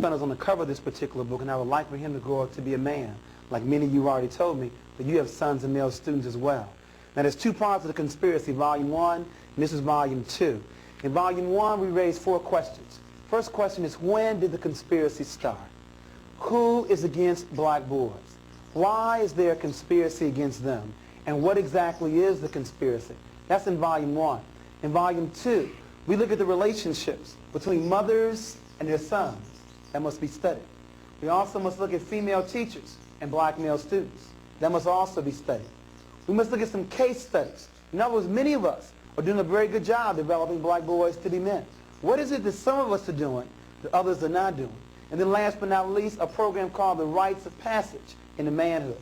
son is on the cover of this particular book, and I would like for him to grow up to be a man, like many of you already told me, but you have sons and male students as well. Now, there's two parts of the conspiracy, Volume 1, and this is Volume 2. In Volume 1, we raised 4 questions. First question is, when did the conspiracy start? Who is against black boys? Why is there a conspiracy against them? And what exactly is the conspiracy? That's in Volume 1. In Volume 2, we look at the relationships between mothers and their sons. That must be studied. We also must look at female teachers and black male students. That must also be studied. We must look at some case studies. In other words, many of us are doing a very good job developing black boys to be men. What is it that some of us are doing that others are not doing? And then last but not least, a program called the Rites of Passage into Manhood.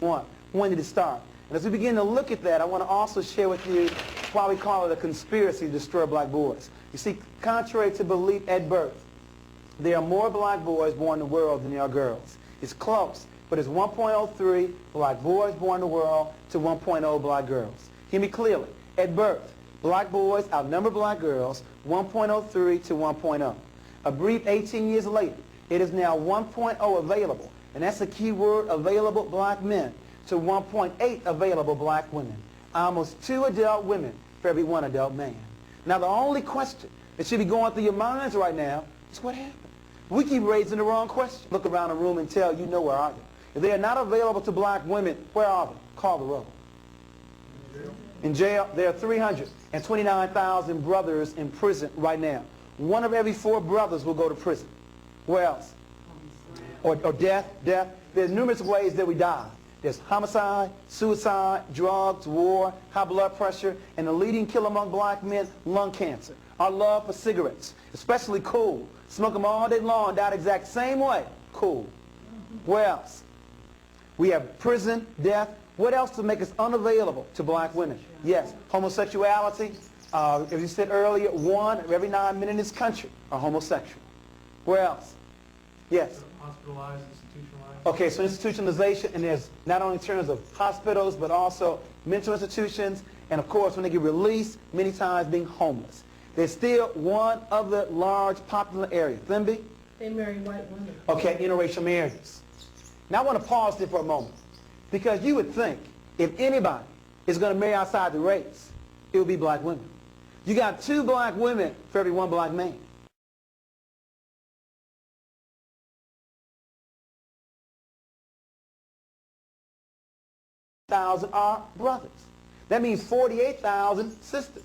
When did it start? And as we begin to look at that, I want to also share with you why we call it a conspiracy to destroy black boys. You see, contrary to belief at birth, there are more black boys born in the world than there are girls. It's close, but it's 1.03 black boys born in the world to 1.0 black girls. Hear me clearly. At birth, black boys outnumber black girls 1.03 to 1.0. A brief 18 years later, it is now 1.0 available, and that's a key word, available black men, to 1.8 available black women. Almost 2 adult women for every 1 adult man. Now, the only question that should be going through your minds right now is what happened? We keep raising the wrong question. Look around the room and tell, you know, where are they? If they are not available to black women, where are they? Call the roll. In jail, there are 329,000 brothers in prison right now. 1 of every 4 brothers will go to prison. Where else? Or death. There's numerous ways that we die. There's homicide, suicide, drugs, war, high blood pressure, and the leading killer among black men, lung cancer. Our love for cigarettes, especially cool. Smoke them all day long, die the exact same way. Cool. Where else? We have prison, death. What else to make us unavailable to black women? Yes, homosexuality. As you said earlier, 1 of every 9 men in this country are homosexual. Where else? Yes? Hospitalized, institutionalized. Okay, so institutionalization, and there's not only in terms of hospitals, but also mental institutions, and of course, when they get released, many times being homeless. There's still one other large popular area. Thimby? They marry white women. Okay, interracial marriages. Now I want to pause there for a moment, because you would think if anybody is going to marry outside the race, it would be black women. You got 2 black women for every 1 black man. Thousand are brothers. That means 48,000 sisters.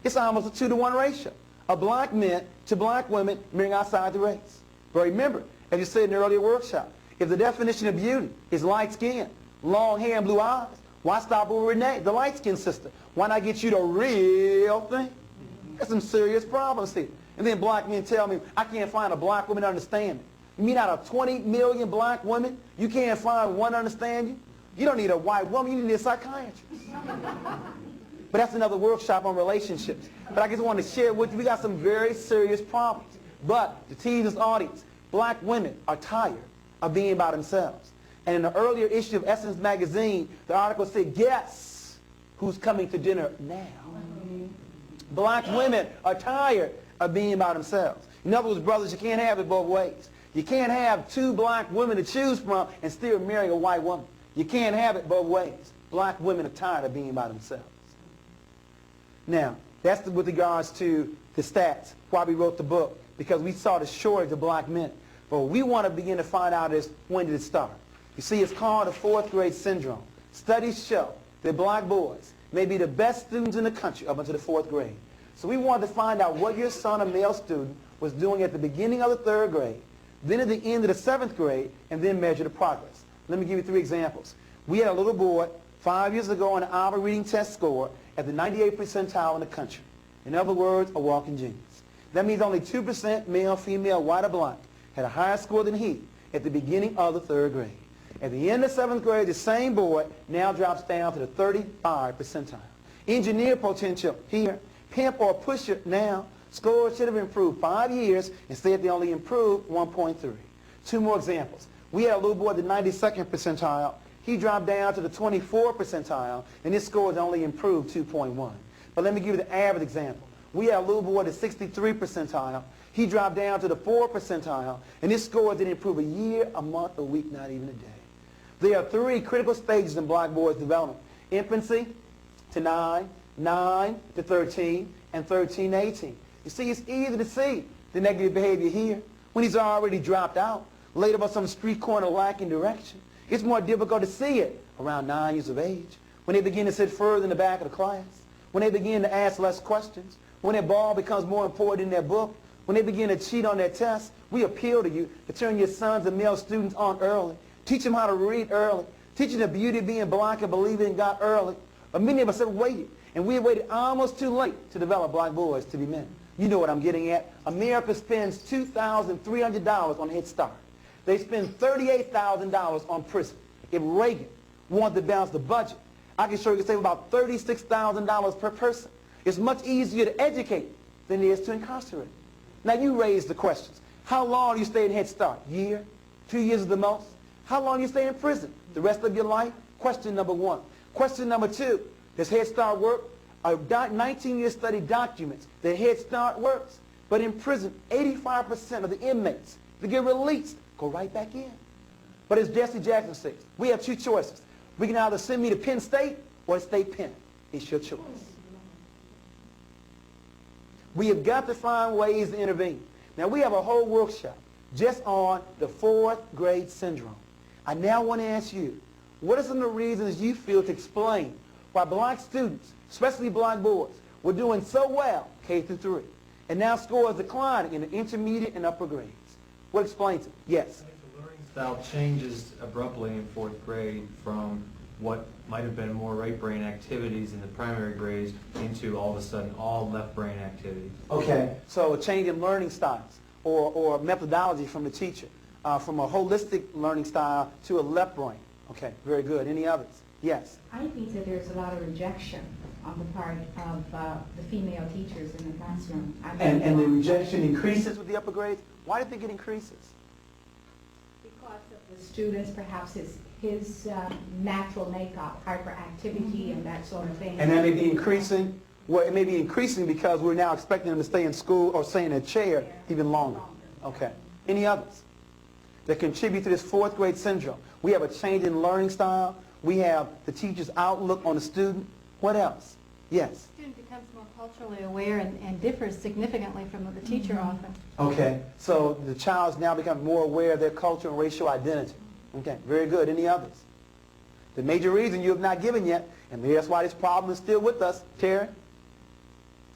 It's almost a 2-to-1 ratio of black men to black women marrying outside the race. But remember, as you said in the earlier workshop, if the definition of beauty is light skin, long hair, and blue eyes, why stop with Renee, the light-skinned sister? Why not get you the real thing? There's some serious problems here. And then black men tell me, I can't find a black woman to understand me. You mean out of 20 million black women, you can't find one to understand you? You don't need a white woman, you need a psychiatrist. But that's another workshop on relationships. But I just want to share with you, we got some very serious problems. But to tease this audience, black women are tired of being by themselves. And in the earlier issue of Essence magazine, the article said, guess who's coming to dinner now? Black women are tired of being by themselves. In other words, brothers, you can't have it both ways. You can't have 2 black women to choose from and still marry a white woman. You can't have it both ways. Black women are tired of being by themselves. Now, that's with regards to the stats, why we wrote the book, because we saw the shortage of black men. But what we want to begin to find out is, when did it start? You see, it's called the 4th grade syndrome. Studies show that black boys may be the best students in the country up until the 4th grade. So we wanted to find out what your son, a male student, was doing at the beginning of the 3rd grade, then at the end of the 7th grade, and then measure the progress. Let me give you 3 examples. We had a little boy 5 years ago on the Alva reading test score at the 98th percentile in the country. In other words, a walking genius. That means only 2% male, female, white, or black had a higher score than he at the beginning of the 3rd grade. At the end of the 7th grade, the same boy now drops down to the 35th percentile. Engineer potential here, pimp or pusher now, scores should have improved 5 years, instead they only improved 1.3. 2 more examples. We had a little boy at the 92nd percentile. He dropped down to the 24th percentile, and his score has only improved 2.1. But let me give you the average example. We had a little boy at 63 percentile. He dropped down to the 4 percentile, and his score didn't improve a year, a month, a week, not even a day. There are 3 critical stages in black boys' development: infancy to 9, 9 to 13, and 13 to 18. You see, it's easy to see the negative behavior here when he's already dropped out, laid up on some street corner lacking direction. It's more difficult to see it around 9 years of age, when they begin to sit further in the back of the class, when they begin to ask less questions, when their ball becomes more important than their book, when they begin to cheat on their tests. We appeal to you to turn your sons and male students on early. Teach them how to read early. Teach them the beauty of being black and believing in God early. But many of us have waited, and we have waited almost too late to develop black boys to be men. You know what I'm getting at. America spends $2,300 on Head Start. They spend $38,000 on prison. If Reagan wanted to balance the budget, I can show you save about $36,000 per person. It's much easier to educate than it is to incarcerate. Now you raise the questions. How long do you stay in Head Start? Year? 2 years at the most? How long do you stay in prison? The rest of your life? Question number 1. Question number 2, does Head Start work? A 19-year study documents that Head Start works. But in prison, 85% of the inmates that get released go right back in. But as Jesse Jackson says, we have 2 choices. We can either send me to Penn State or State Penn. It's your choice. We have got to find ways to intervene. Now, we have a whole workshop just on the 4th grade syndrome. I now want to ask you, what are some of the reasons you feel to explain why black students, especially black boys, were doing so well K through 3, and now scores declining in the intermediate and upper grades? What explains it? Yes? I think the learning style changes abruptly in 4th grade from what might have been more right brain activities in the primary grades into all of a sudden all left brain activities. Okay, so a change in learning styles or methodology from the teacher, from a holistic learning style to a left brain. Okay, very good. Any others? Yes? I think that there's a lot of rejection on the part of the female teachers in the classroom. And the rejection increases with the upper grades? Why do you think it increases? Because of the students, perhaps his natural makeup, hyperactivity and that sort of thing. And that may be increasing? Well, it may be increasing because we're now expecting them to stay in school or stay in a chair even longer. Okay. Any others that contribute to this 4th grade syndrome? We have a change in learning style. We have the teacher's outlook on the student. What else? Yes? The student becomes more culturally aware and differs significantly from the teacher often. Okay. So the child's now becoming more aware of their culture and racial identity. Okay. Very good. Any others? The major reason you have not given yet, and that's why this problem is still with us. Terry?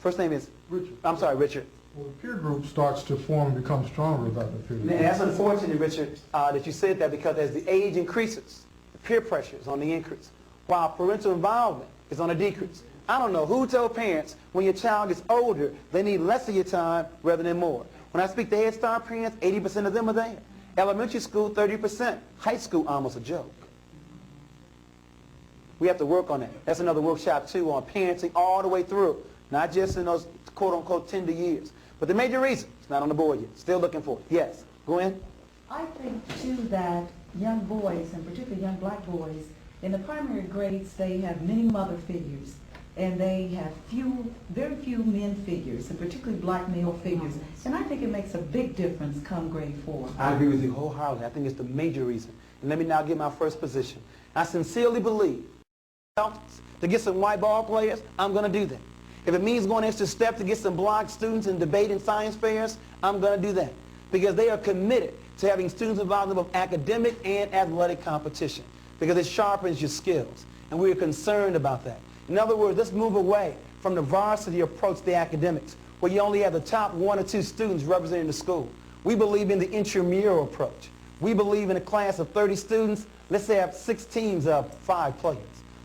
First name is? Richard. I'm sorry, Richard. Well, the peer group starts to form and become stronger without the peer And group. that's unfortunate, Richard, that you said that, because as the age increases, the peer pressure is on the increase, while parental involvement is on a decrease. I don't know who told parents when your child gets older, they need less of your time rather than more. When I speak to Head Start parents, 80% of them are there. Elementary school, 30%. High school, almost a joke. We have to work on that. That's another workshop, too, on parenting all the way through, not just in those quote-unquote tender years. But the major reason, it's not on the board yet. Still looking for it. Yes. Go in. I think, too, that young boys, and particularly young black boys, in the primary grades, they have many mother figures, and they have very few men figures, and particularly black male figures. And I think it makes a big difference come grade 4. I agree with you wholeheartedly. I think it's the major reason. And let me now get my first position. I sincerely believe to get some white ball players, I'm going to do that. If it means going extra step to get some black students in debate and science fairs, I'm going to do that. Because they are committed to having students involved in both academic and athletic competition. Because it sharpens your skills. And we are concerned about that. In other words, let's move away from the varsity approach to academics, where you only have the top 1 or 2 students representing the school. We believe in the intramural approach. We believe in a class of 30 students, let's have 6 teams of 5 players.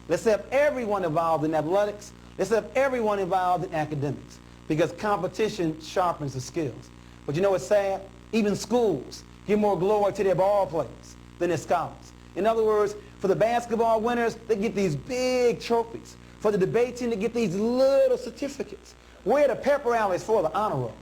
Let's have everyone involved in athletics. Let's have everyone involved in academics, because competition sharpens the skills. But you know what's sad? Even schools give more glory to their ball players than their scholars. In other words, for the basketball winners, they get these big trophies. For the debate team, they get these little certificates. We're the pep rallies for the honor roll.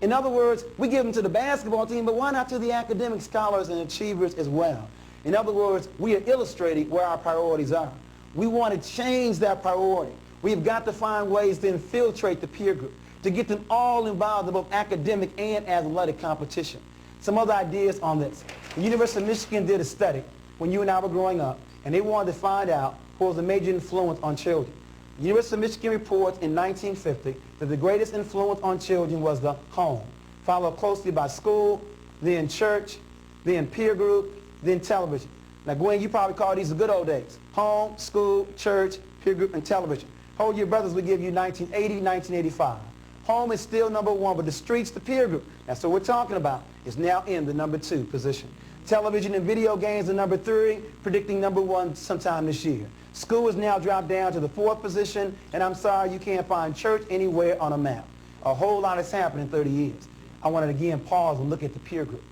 In other words, we give them to the basketball team, but why not to the academic scholars and achievers as well? In other words, we are illustrating where our priorities are. We want to change that priority. We've got to find ways to infiltrate the peer group, to get them all involved in both academic and athletic competition. Some other ideas on this. The University of Michigan did a study when you and I were growing up, and they wanted to find out who was a major influence on children. The University of Michigan reports in 1950 that the greatest influence on children was the home, followed closely by school, then church, then peer group, then television. Now, Gwen, you probably call these the good old days. Home, school, church, peer group, and television. Hold your brothers, we give you 1980, 1985. Home is still number one, but the streets, the peer group, that's what we're talking about, is now in the number 2 position. Television and video games are number 3, predicting number 1 sometime this year. School has now dropped down to the 4th position, and I'm sorry you can't find church anywhere on a map. A whole lot has happened in 30 years. I want to again pause and look at the peer group,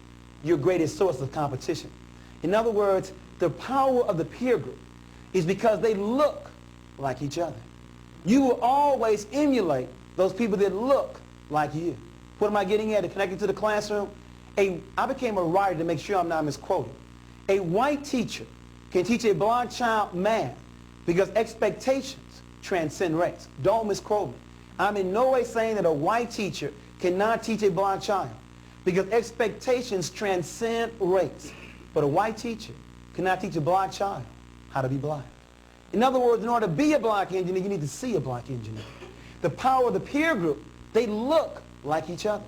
your greatest source of competition. In other words, the power of the peer group is because they look like each other. You will always emulate those people that look like you. What am I getting at? To connect it to the classroom? I became a writer to make sure I'm not misquoted. A white teacher can teach a black child math because expectations transcend race. Don't misquote me. I'm in no way saying that a white teacher cannot teach a black child because expectations transcend race. But a white teacher cannot teach a black child how to be black. In other words, in order to be a black engineer, you need to see a black engineer. The power of the peer group, they look like each other.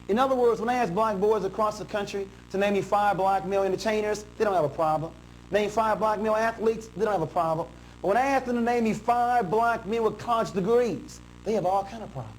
In other words, when I ask black boys across the country to name me 5 black male entertainers, they don't have a problem. Name 5 black male athletes, they don't have a problem. But when I ask them to name me 5 black men with college degrees, they have all kinds of problems.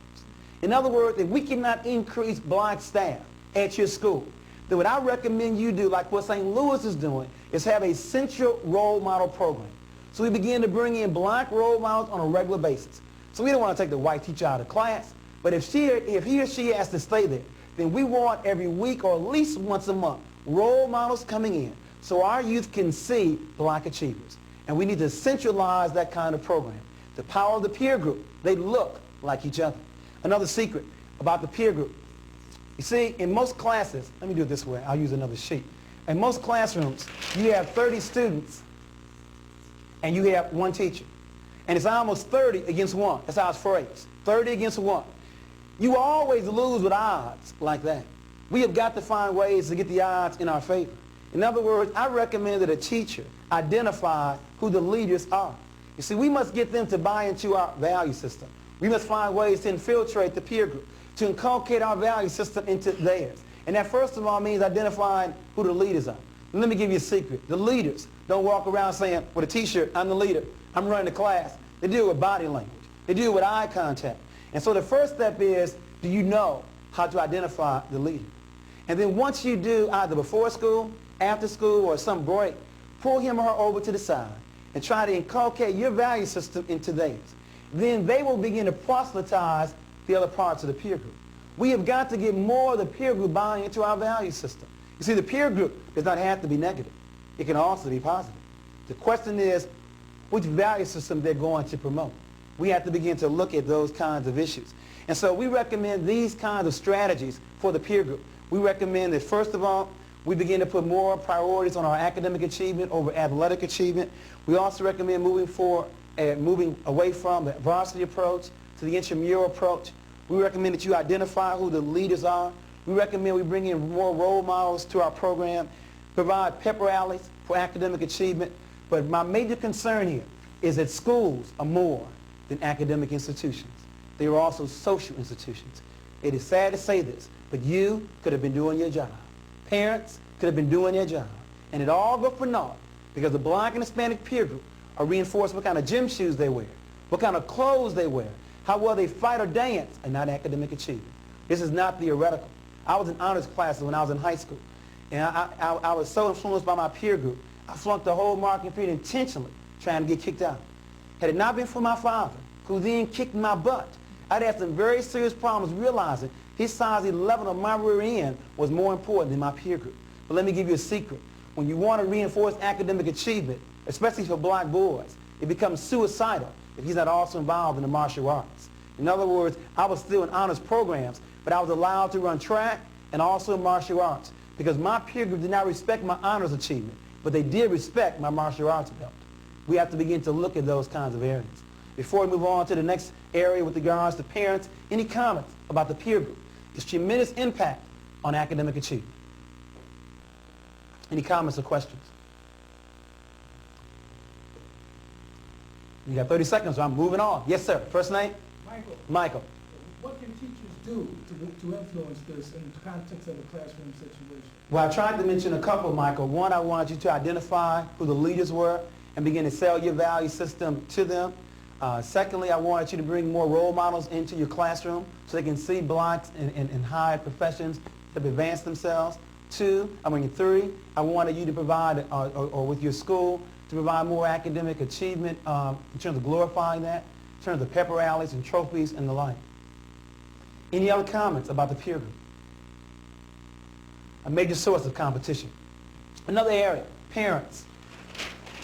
In other words, if we cannot increase black staff at your school, then what I recommend you do, like what St. Louis is doing, is have a central role model program. So we begin to bring in black role models on a regular basis. So we don't want to take the white teacher out of class, but if he or she has to stay there, then we want every week or at least once a month role models coming in so our youth can see black achievers. And we need to centralize that kind of program. The power of the peer group, they look like each other. Another secret about the peer group. You see, in most classes, let me do it this way, I'll use another sheet. In most classrooms, you have 30 students and you have 1 teacher. And it's almost 30 against 1. That's how it's phrased. 30 against 1. You always lose with odds like that. We have got to find ways to get the odds in our favor. In other words, I recommend that a teacher identify who the leaders are. You see, we must get them to buy into our value system. We must find ways to infiltrate the peer group, to inculcate our value system into theirs. And that first of all means identifying who the leaders are. And let me give you a secret. The leaders don't walk around saying, with a t-shirt, I'm the leader, I'm running the class. They do it with body language. They do it with eye contact. And so the first step is, do you know how to identify the leader? And then once you do, either before school, after school, or some break, pull him or her over to the side and try to inculcate your value system into theirs. Then they will begin to proselytize the other parts of the peer group. We have got to get more of the peer group buying into our value system. You see, the peer group does not have to be negative. It can also be positive. The question is, which value system they're going to promote. We have to begin to look at those kinds of issues. And so we recommend these kinds of strategies for the peer group. We recommend that, first of all, we begin to put more priorities on our academic achievement over athletic achievement. We also recommend moving away from the varsity approach to the intramural approach. We recommend that you identify who the leaders are. We recommend we bring in more role models to our program, provide pep rallies for academic achievement. But my major concern here is that schools are more than academic institutions. They are also social institutions. It is sad to say this, but you could have been doing your job. Parents could have been doing their job. And it all go for naught because the black and Hispanic peer group are reinforcing what kind of gym shoes they wear, what kind of clothes they wear, how well they fight or dance, and not academic achievement. This is not theoretical. I was in honors classes when I was in high school, and I was so influenced by my peer group, I flunked the whole marking period intentionally, trying to get kicked out. Had it not been for my father, who then kicked my butt, I'd had some very serious problems realizing his size 11 of my rear end was more important than my peer group. But let me give you a secret. When you want to reinforce academic achievement, especially for black boys, it becomes suicidal if he's not also involved in the martial arts. In other words, I was still in honors programs, but I was allowed to run track and also martial arts because my peer group did not respect my honors achievement, but they did respect my martial arts belt. We have to begin to look at those kinds of areas. Before we move on to the next area with regards to parents, any comments about the peer group? Its tremendous impact on academic achievement. Any comments or questions? You got 30 seconds, so I'm moving on. Yes, sir. First name? Michael, Michael. what can teachers do to influence this in the context of a classroom situation? Well, I tried to mention a couple, Michael. One, I wanted you to identify who the leaders were and begin to sell your value system to them. Secondly, I wanted you to bring more role models into your classroom so they can see blacks in high professions that have advanced themselves. Three, I wanted you to provide, or with your school, to provide more academic achievement in terms of glorifying that, in terms of pepper rallies and trophies and the like. Any other comments about the peer group? A major source of competition. Another area, parents.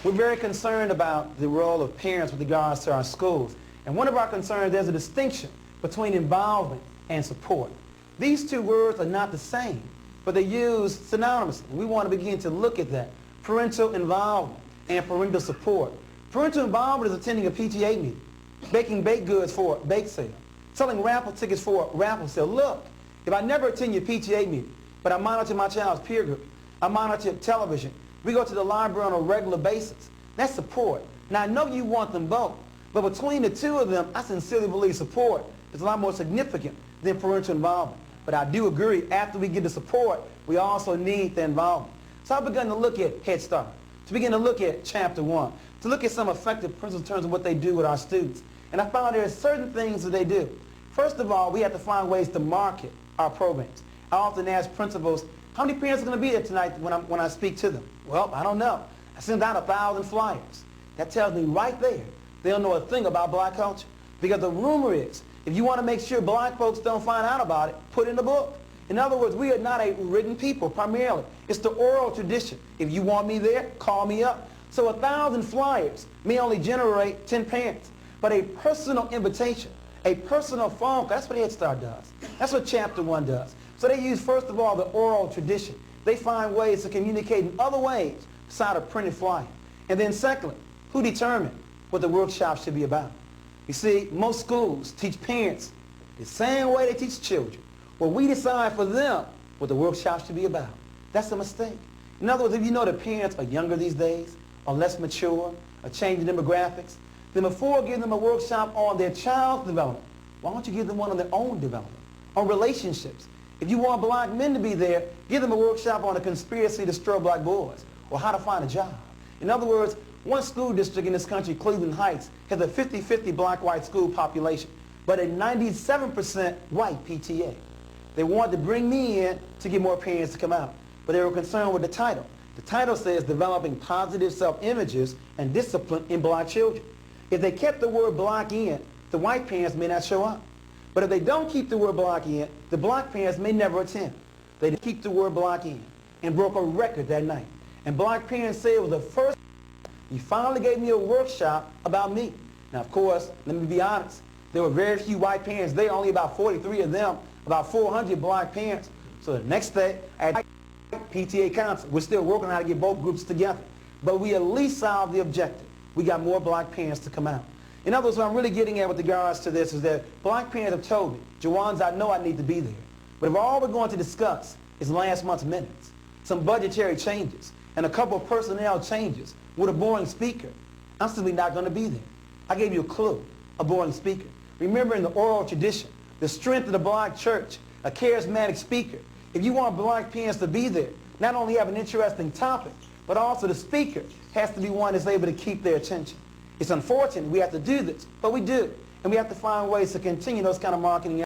We're very concerned about the role of parents with regards to our schools. And one of our concerns, there's a distinction between involvement and support. These two words are not the same, but they're used synonymously. We want to begin to look at that. Parental involvement and parental support. Parental involvement is attending a PTA meeting, baking baked goods for a bake sale, selling raffle tickets for a raffle sale. Look, if I never attend your PTA meeting, but I monitor my child's peer group, I monitor television, we go to the library on a regular basis, that's support. Now, I know you want them both, but between the two of them, I sincerely believe support is a lot more significant than parental involvement. But I do agree, after we get the support, we also need the involvement. So I've begun to look at Head Start, to begin to look at Chapter 1, to look at some effective principles in terms of what they do with our students. And I found there are certain things that they do. First of all, we have to find ways to market our programs. I often ask principals, how many parents are going to be there tonight when I speak to them? Well, I don't know. I sent out 1,000 flyers. That tells me right there, they don't know a thing about black culture. Because the rumor is, if you want to make sure black folks don't find out about it, put in the book. In other words, we are not a written people primarily. It's the oral tradition. If you want me there, call me up. So 1,000 flyers may only generate 10 parents. But a personal invitation, a personal phone call, that's what Head Start does. That's what Chapter 1 does. So they use, first of all, the oral tradition. They find ways to communicate in other ways besides a printed flyer. And then secondly, who determined what the workshop should be about? You see, most schools teach parents the same way they teach children. Well, we decide for them what the workshop should be about. That's a mistake. In other words, if you know that parents are younger these days, are less mature, are changing demographics, then before giving them a workshop on their child's development, why don't you give them one on their own development, on relationships? If you want black men to be there, give them a workshop on a conspiracy to destroy black boys, or how to find a job. In other words, one school district in this country, Cleveland Heights, has a 50-50 black-white school population, but a 97% white PTA. They wanted to bring me in to get more parents to come out, but they were concerned with the title. The title says developing positive self-images and discipline in black children. If they kept the word black in, the white parents may not show up. But if they don't keep the word black in, the black parents may never attend. They keep the word black in and broke a record that night. And black parents say it was the first you finally gave me a workshop about me. Now, of course, let me be honest. There were very few white parents. There were only about 43 of them, about 400 black parents. So the next day, at PTA council, we're still working on how to get both groups together. But we at least solved the objective. We got more black parents to come out. In other words, what I'm really getting at with regards to this is that black parents have told me, Jawanza, I know I need to be there. But if all we're going to discuss is last month's minutes, some budgetary changes, and a couple of personnel changes with a boring speaker, I'm simply not going to be there. I gave you a clue, a boring speaker. Remember in the oral tradition, the strength of the black church, a charismatic speaker. If you want black parents to be there, not only have an interesting topic, but also the speaker has to be one that's able to keep their attention. It's unfortunate we have to do this, but we do. And we have to find ways to continue those kind of marketing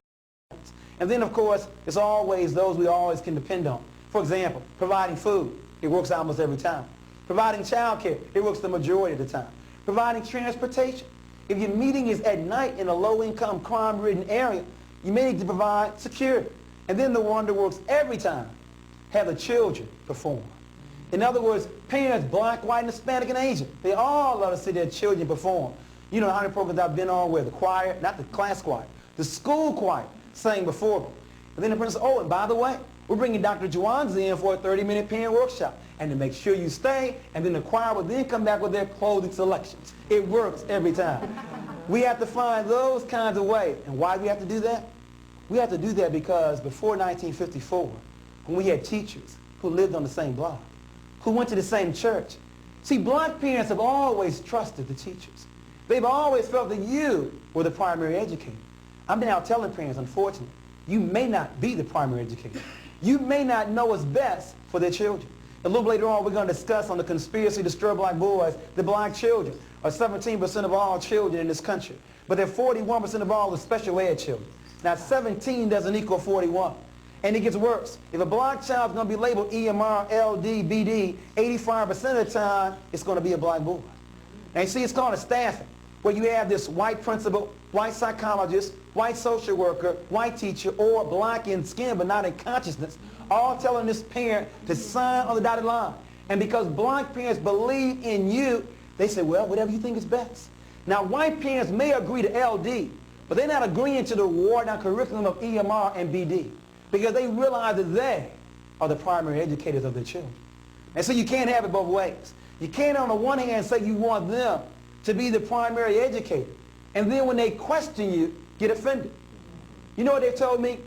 efforts. And then, of course, there's always those we always can depend on. For example, providing food. It works almost every time. Providing child care. It works the majority of the time. Providing transportation. If your meeting is at night in a low-income, crime-ridden area, you may need to provide security. And then the one that works every time, have the children perform. In other words, parents, black, white, and Hispanic, and Asian, they all love to see their children perform. You know how many programs I've been on where the choir, not the class choir, the school choir sang before them. And then the principal said, oh, and by the way, we're bringing Dr. Jawanza in for a 30-minute parent workshop. And to make sure you stay, and then the choir will then come back with their clothing selections. It works every time. We have to find those kinds of ways. And why do we have to do that? We have to do that because before 1954, when we had teachers who lived on the same block, who went to the same church, see, black parents have always trusted the teachers. They've always felt that you were the primary educator. I'm now telling parents, unfortunately, you may not be the primary educator. You may not know what's best for their children. A little later on, we're going to discuss on the conspiracy to destroy black boys. The black children are 17% of all children in this country, but they're 41% of all the special ed children. Now, 17 doesn't equal 41. And it gets worse. If a black child is going to be labeled EMR, LD, BD, 85% of the time, it's going to be a black boy. And you see, it's called a staffing, where you have this white principal, white psychologist, white social worker, white teacher, or black in skin but not in consciousness, all telling this parent to sign on the dotted line. And because black parents believe in you, they say, well, whatever you think is best. Now, white parents may agree to LD, but they're not agreeing to the watered-down curriculum of EMR and BD because they realize that they are the primary educators of their children. And so you can't have it both ways. You can't on the one hand say you want them to be the primary educator, and then when they question you, get offended. You know what they've told me?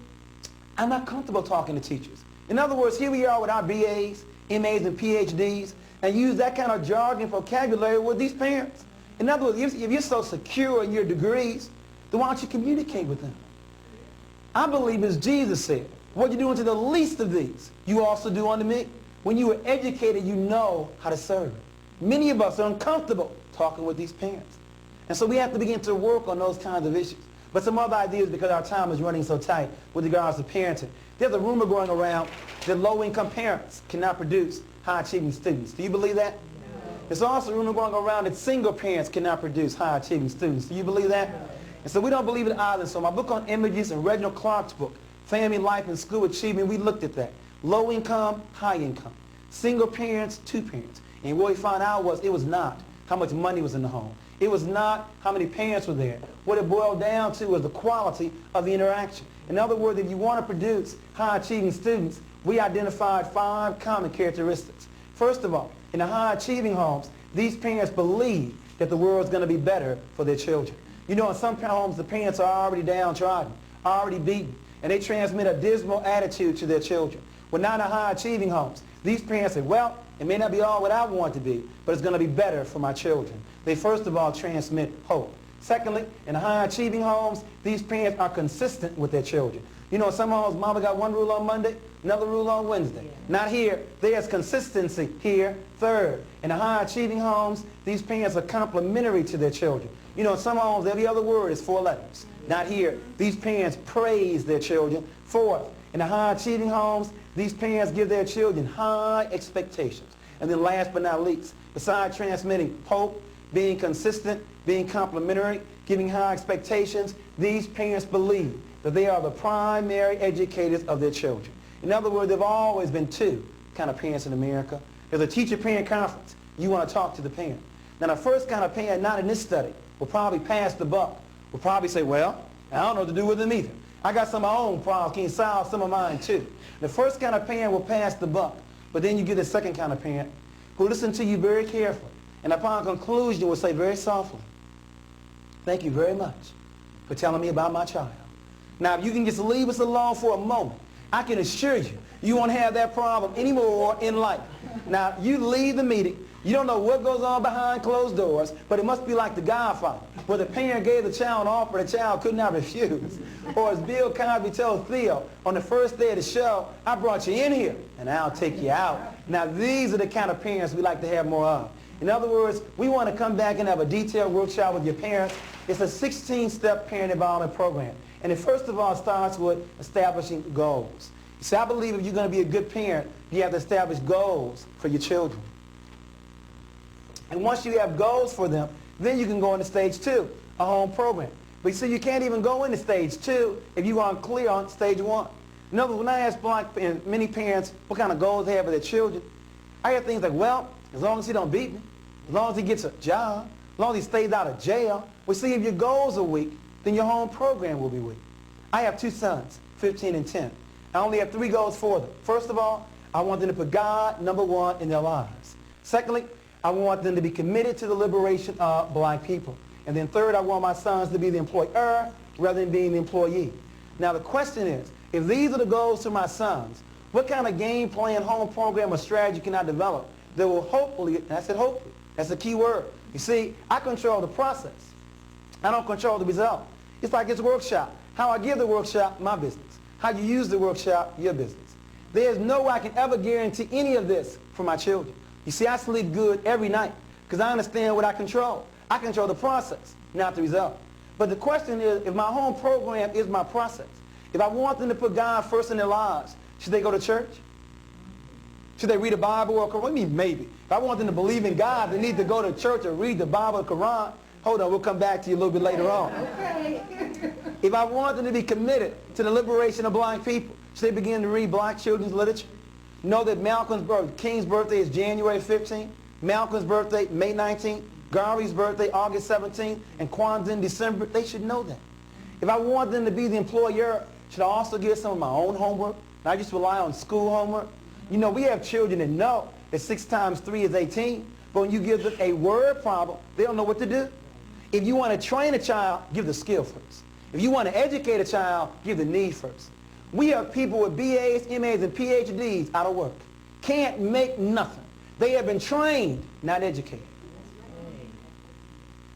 I'm not comfortable talking to teachers. In other words, here we are with our BAs, MAs, and PhDs, and use that kind of jargon vocabulary with these parents. In other words, if you're so secure in your degrees, then why don't you communicate with them? I believe, as Jesus said, what you do unto the least of these, you also do unto me. When you are educated, you know how to serve. Many of us are uncomfortable talking with these parents. And so we have to begin to work on those kinds of issues. But some other ideas, because our time is running so tight with regards to parenting. There's a rumor going around that low-income parents cannot produce high-achieving students. Do you believe that? No. There's also a rumor going around that single parents cannot produce high-achieving students. Do you believe that? No. And so we don't believe it either. So my book on images and Reginald Clark's book, Family Life and School Achievement, we looked at that. Low income, high income. Single parents, two parents. And what we found out was it was not how much money was in the home. It was not how many parents were there. What it boiled down to was the quality of the interaction. In other words, if you want to produce high-achieving students, we identified 5 common characteristics. First of all, in the high-achieving homes, these parents believe that the world's going to be better for their children. You know, in some homes, the parents are already downtrodden, already beaten, and they transmit a dismal attitude to their children. Well, now in the high-achieving homes, these parents say, well, it may not be all what I want it to be, but it's going to be better for my children. They first of all transmit hope. Secondly, in the high-achieving homes, these parents are consistent with their children. You know, in some homes, mama got one rule on Monday, another rule on Wednesday. Yeah. Not here. There's consistency here. Third, in the high-achieving homes, these parents are complimentary to their children. You know, in some homes, every other word is 4 letters. Not here. These parents praise their children. Fourth, in the high-achieving homes, these parents give their children high expectations. And then last but not least, besides transmitting hope, being consistent, being complimentary, giving high expectations, these parents believe that they are the primary educators of their children. In other words, there have always been 2 kind of parents in America. There's a teacher-parent conference. You want to talk to the parent. Now, the first kind of parent, not in this study, will probably pass the buck. Will probably say, well, I don't know what to do with them either. I got some of my own problems. Can you solve some of mine too? The first kind of parent will pass the buck. But then you get the second kind of parent who will listen to you very carefully. And upon conclusion will say very softly, thank you very much for telling me about my child. Now, if you can just leave us alone for a moment, I can assure you, you won't have that problem anymore in life. Now, you leave the meeting. You don't know what goes on behind closed doors, but it must be like The Godfather, where the parent gave the child an offer the child could not refuse. Or as Bill Cosby told Theo on the first day of the show, I brought you in here, and I'll take you out. Now, these are the kind of parents we like to have more of. In other words, we want to come back and have a detailed workshop with your parents. It's a 16-step parent involvement program. And it first of all starts with establishing goals. See, I believe if you're going to be a good parent, you have to establish goals for your children. And once you have goals for them, then you can go into stage 2, a home program. But you see, you can't even go into stage 2 if you aren't clear on stage 1. In other words, when I ask many parents what kind of goals they have for their children, I hear things like, well, as long as he don't beat me, as long as he gets a job, as long as he stays out of jail. Well, see, if your goals are weak, then your home program will be weak. I have 2 sons, 15 and 10. I only have 3 goals for them. First of all, I want them to put God number 1 in their lives. Secondly, I want them to be committed to the liberation of black people. And then third, I want my sons to be the employer rather than being the employee. Now the question is, if these are the goals to my sons, what kind of game plan, home program, or strategy can I develop that will hopefully, and I said hopefully, that's the key word. You see, I control the process. I don't control the result. It's like this workshop. How I give the workshop, my business. How you use the workshop, your business. There's no way I can ever guarantee any of this for my children. You see, I sleep good every night because I understand what I control. I control the process, not the result. But the question is, if my home program is my process, if I want them to put God first in their lives, should they go to church? Should they read the Bible or Quran? What do you mean maybe? If I want them to believe in God, they need to go to church or read the Bible or Quran. Hold on, we'll come back to you a little bit later on. If I want them to be committed to the liberation of black people, should they begin to read black children's literature? Know that King's birthday is January 15th, Malcolm's birthday, May 19th, Gandhi's birthday, August 17th, and Kwanzaa in December. They should know that. If I want them to be the employer, should I also give some of my own homework? Not just rely on school homework? You know, we have children that know that 6 times 3 is 18, but when you give them a word problem, they don't know what to do. If you want to train a child, give the skill first. If you want to educate a child, give the need first. We have people with BAs, MAs, and PhDs out of work. Can't make nothing. They have been trained, not educated.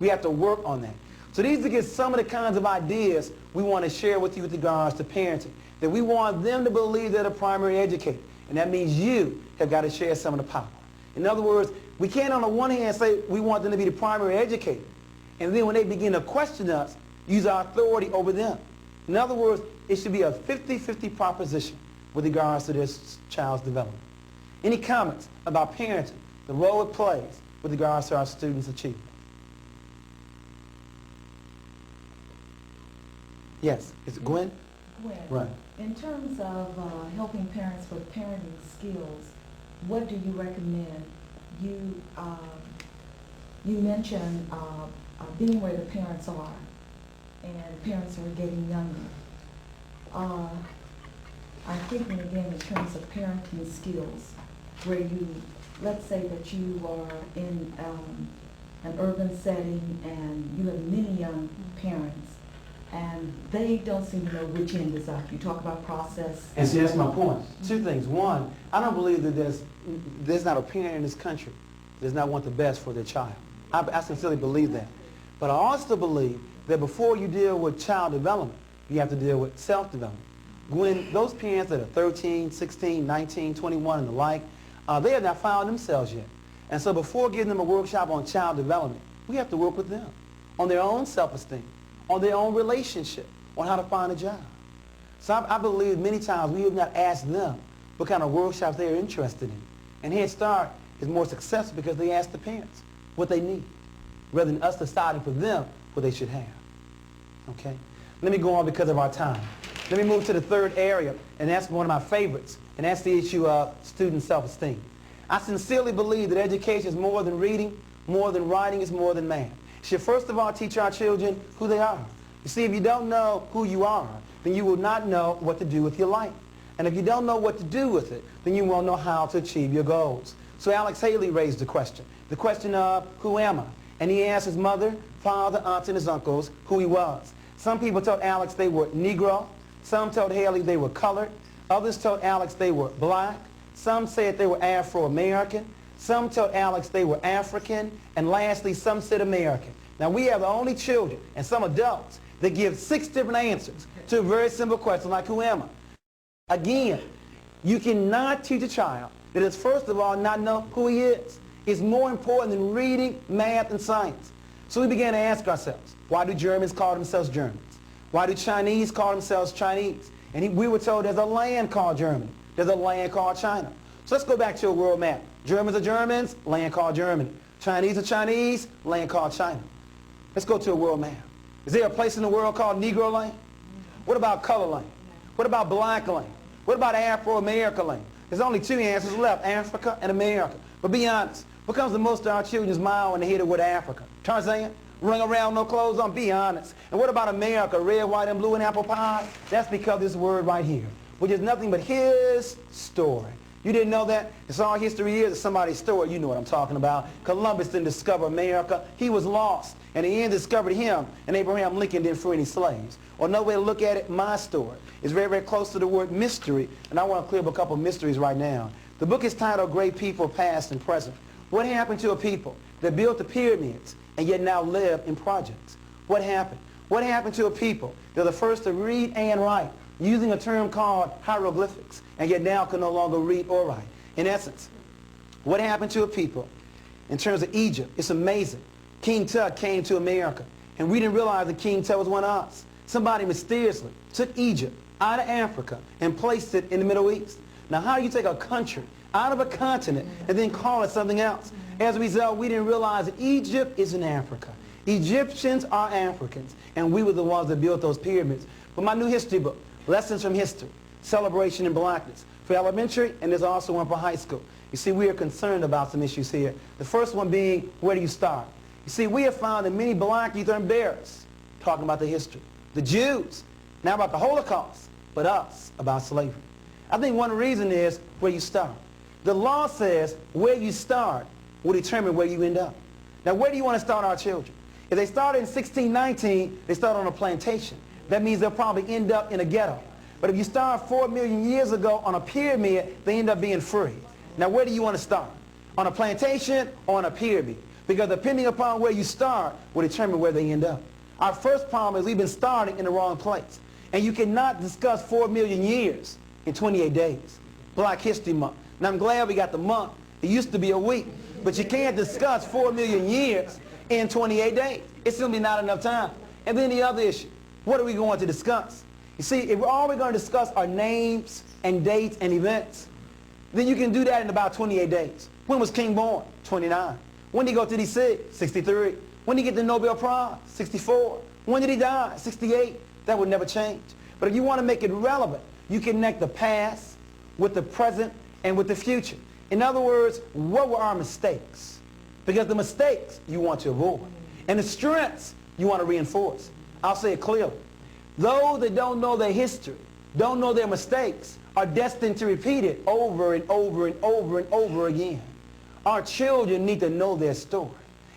We have to work on that. So these are just some of the kinds of ideas we want to share with you with regards to parenting. That we want them to believe they're the primary educator. And that means you have got to share some of the power. In other words, we can't on the one hand say we want them to be the primary educator. And then when they begin to question us, use our authority over them. In other words, it should be a 50-50 proposition with regards to this child's development. Any comments about parenting, the role it plays with regards to our students' achievement? Yes, it's Gwen? Gwen, Right. in terms of helping parents with parenting skills, what do you recommend? You mentioned being where the parents are, and parents are getting younger. I'm thinking again in terms of parenting skills, where you, let's say that you are in an urban setting and you have many young parents, and they don't seem to know which end is up. You talk about process. And see, that's my point. Two things. One, I don't believe that there's not a parent in this country that does not want the best for their child. I sincerely believe that. But I also believe that before you deal with child development, you have to deal with self-development. When those parents that are 13, 16, 19, 21 and the like, they have not found themselves yet. And so before giving them a workshop on child development, we have to work with them on their own self-esteem, on their own relationship, on how to find a job. So I believe many times we have not asked them what kind of workshops they are interested in. And Head Start is more successful because they ask the parents what they need, rather than us deciding for them what they should have. Okay? Let me go on because of our time. Let me move to the third area, and that's one of my favorites, and that's the issue of student self-esteem. I sincerely believe that education is more than reading, more than writing, is more than math. It should first of all teach our children who they are. You see, if you don't know who you are, then you will not know what to do with your life. And if you don't know what to do with it, then you won't know how to achieve your goals. So Alex Haley raised the question of who am I? And he asked his mother, father, aunts, and his uncles who he was. Some people told Alex they were Negro. Some told Haley they were colored. Others told Alex they were black. Some said they were Afro-American. Some told Alex they were African. And lastly, some said American. Now, we have the only children and some adults that give 6 different answers to a very simple question like, who am I? Again, you cannot teach a child that is, first of all, not know who he is. It's more important than reading, math, and science. So we began to ask ourselves, why do Germans call themselves Germans? Why do Chinese call themselves Chinese? And we were told there's a land called Germany. There's a land called China. So let's go back to a world map. Germans are Germans, land called Germany. Chinese are Chinese, land called China. Let's go to a world map. Is there a place in the world called Negro land? What about color land? What about black land? What about Afro-American land? There's only 2 answers left, Africa and America. But be honest, what comes to most of our children's mind when they hear the word Africa? Tarzan? Running around, no clothes on? Be honest. And what about America? Red, white, and blue and apple pie? That's because of this word right here, which is nothing but his story. You didn't know that? It's all history is. It's somebody's story. You know what I'm talking about. Columbus didn't discover America. He was lost. And the end discovered him, and Abraham Lincoln didn't free any slaves. Or another way to look at it, my story is very, very close to the word mystery. And I want to clear up a couple of mysteries right now. The book is titled Great People, Past and Present. What happened to a people that built the pyramids and yet now live in projects? What happened? What happened to a people that are the first to read and write using a term called hieroglyphics and yet now can no longer read or write? In essence, what happened to a people in terms of Egypt? It's amazing. King Tut came to America, and we didn't realize that King Tut was one of us. Somebody mysteriously took Egypt out of Africa and placed it in the Middle East. Now, how do you take a country out of a continent and then call it something else? As a result, we didn't realize that Egypt is in Africa. Egyptians are Africans, and we were the ones that built those pyramids. But my new history book, Lessons from History, Celebration in Blackness, for elementary, and there's also one for high school. You see, we are concerned about some issues here. The first one being, where do you start? You see, we have found that many black youth are embarrassed talking about the history. The Jews, now about the Holocaust, but us about slavery. I think one reason is where you start. The law says where you start will determine where you end up. Now, where do you want to start our children? If they started in 1619, they start on a plantation. That means they'll probably end up in a ghetto. But if you start 4 million years ago on a pyramid, they end up being free. Now, where do you want to start? On a plantation or on a pyramid? Because depending upon where you start will determine where they end up. Our first problem is we've been starting in the wrong place. And you cannot discuss 4 million years in 28 days. Black History Month. Now, I'm glad we got the month. It used to be a week. But you can't discuss 4 million years in 28 days. It's simply not enough time. And then the other issue, what are we going to discuss? You see, if all we're going to discuss are names and dates and events, then you can do that in about 28 days. When was King born? 29. When did he go to D.C.? 63. When did he get the Nobel Prize? 64. When did he die? 68. That would never change. But if you want to make it relevant, you connect the past with the present and with the future. In other words, what were our mistakes? Because the mistakes you want to avoid. And the strengths you want to reinforce. I'll say it clearly. Those that don't know their history, don't know their mistakes, are destined to repeat it over and over and over and over again. Our children need to know their story.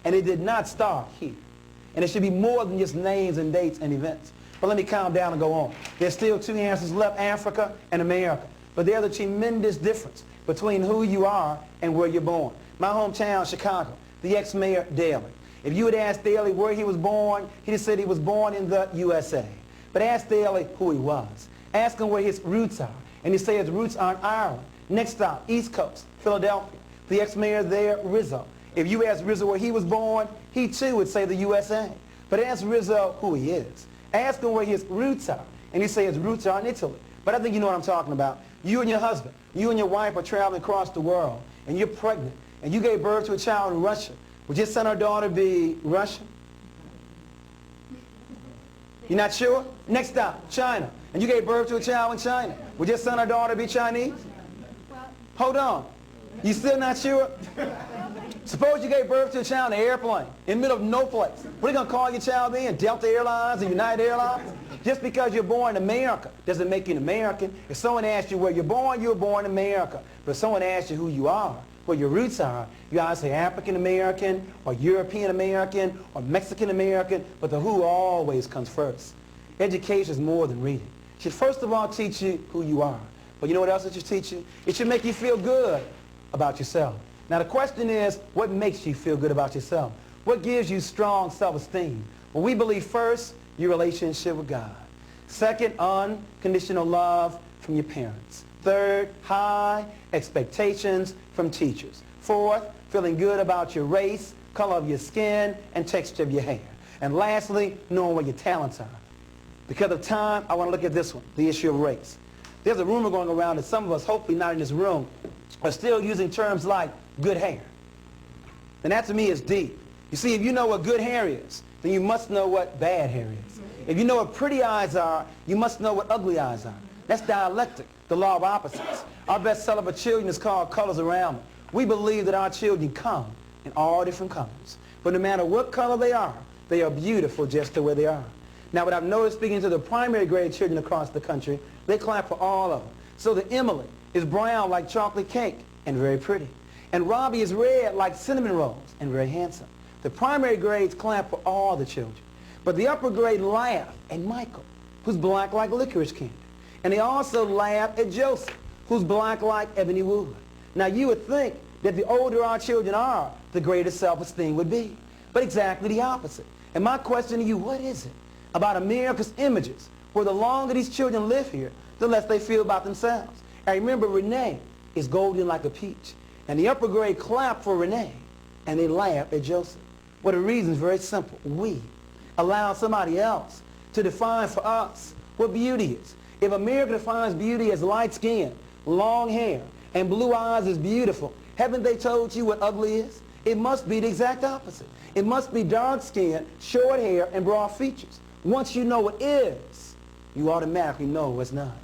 And it did not start here. And it should be more than just names and dates and events. But let me calm down and go on. There's still two answers left, Africa and America. But there's a tremendous difference between who you are and where you're born. My hometown, Chicago, the ex-mayor, Daley. If you had asked Daley where he was born, he'd have said he was born in the USA. But ask Daley who he was. Ask him where his roots are. And he'd say his roots are in Ireland. Next stop, East Coast, Philadelphia. The ex-mayor there, Rizzo. If you ask Rizzo where he was born, he too would say the USA. But ask Rizzo who he is. Ask him where his roots are. And he'd say his roots are in Italy. But I think you know what I'm talking about. You and your husband, you and your wife are traveling across the world, and you're pregnant, and you gave birth to a child in Russia. Would your son or daughter be Russian? You're not sure? Next stop, China. And you gave birth to a child in China. Would your son or daughter be Chinese? Hold on. You still not sure? Suppose you gave birth to a child in an airplane in the middle of no place. What are you going to call your child then? Delta Airlines or United Airlines? Just because you're born in America doesn't make you an American. If someone asks you where you're born in America. But if someone asks you who you are, where your roots are, you either say African American or European American or Mexican American, but the who always comes first. Education is more than reading. It should first of all teach you who you are. But you know what else it should teach you? It should make you feel good about yourself. Now the question is, what makes you feel good about yourself? What gives you strong self-esteem? Well, we believe first, your relationship with God. Second, unconditional love from your parents. Third, high expectations from teachers. Fourth, feeling good about your race, color of your skin, and texture of your hair. And lastly, knowing where your talents are. Because of time, I want to look at this one, the issue of race. There's a rumor going around that some of us, hopefully not in this room, are still using terms like good hair. And that to me is deep. You see, if you know what good hair is, then you must know what bad hair is. If you know what pretty eyes are, you must know what ugly eyes are. That's dialectic, the law of opposites. Our bestseller for children is called Colors Around Me. We believe that our children come in all different colors. But no matter what color they are beautiful just the way they are. Now, what I've noticed speaking to the primary grade children across the country, they clap for all of them. So the Emily is brown like chocolate cake and very pretty. And Robbie is red like cinnamon rolls and very handsome. The primary grades clap for all the children. But the upper grade laugh at Michael, who's black like licorice candy. And they also laugh at Joseph, who's black like ebony wood. Now you would think that the older our children are, the greater self-esteem would be. But exactly the opposite. And my question to you, what is it about America's images where the longer these children live here, the less they feel about themselves? And remember, Renee is golden like a peach. And the upper grade clap for Renee, and they laugh at Joseph. Well, the reason is very simple. We allow somebody else to define for us what beauty is. If America defines beauty as light skin, long hair, and blue eyes as beautiful, haven't they told you what ugly is? It must be the exact opposite. It must be dark skin, short hair, and broad features. Once you know what is, you automatically know what's not.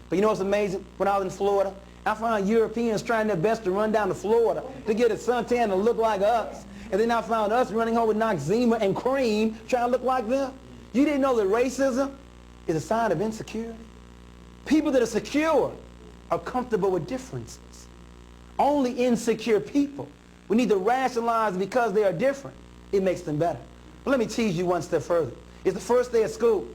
But you know what's amazing? When I was in Florida, I found Europeans trying their best to run down to Florida to get a suntan to look like us. And then I found us running home with Noxzema and cream trying to look like them. You didn't know that racism is a sign of insecurity? People that are secure are comfortable with differences. Only insecure people, we need to rationalize because they are different. It makes them better. But let me tease you one step further. It's the first day of school,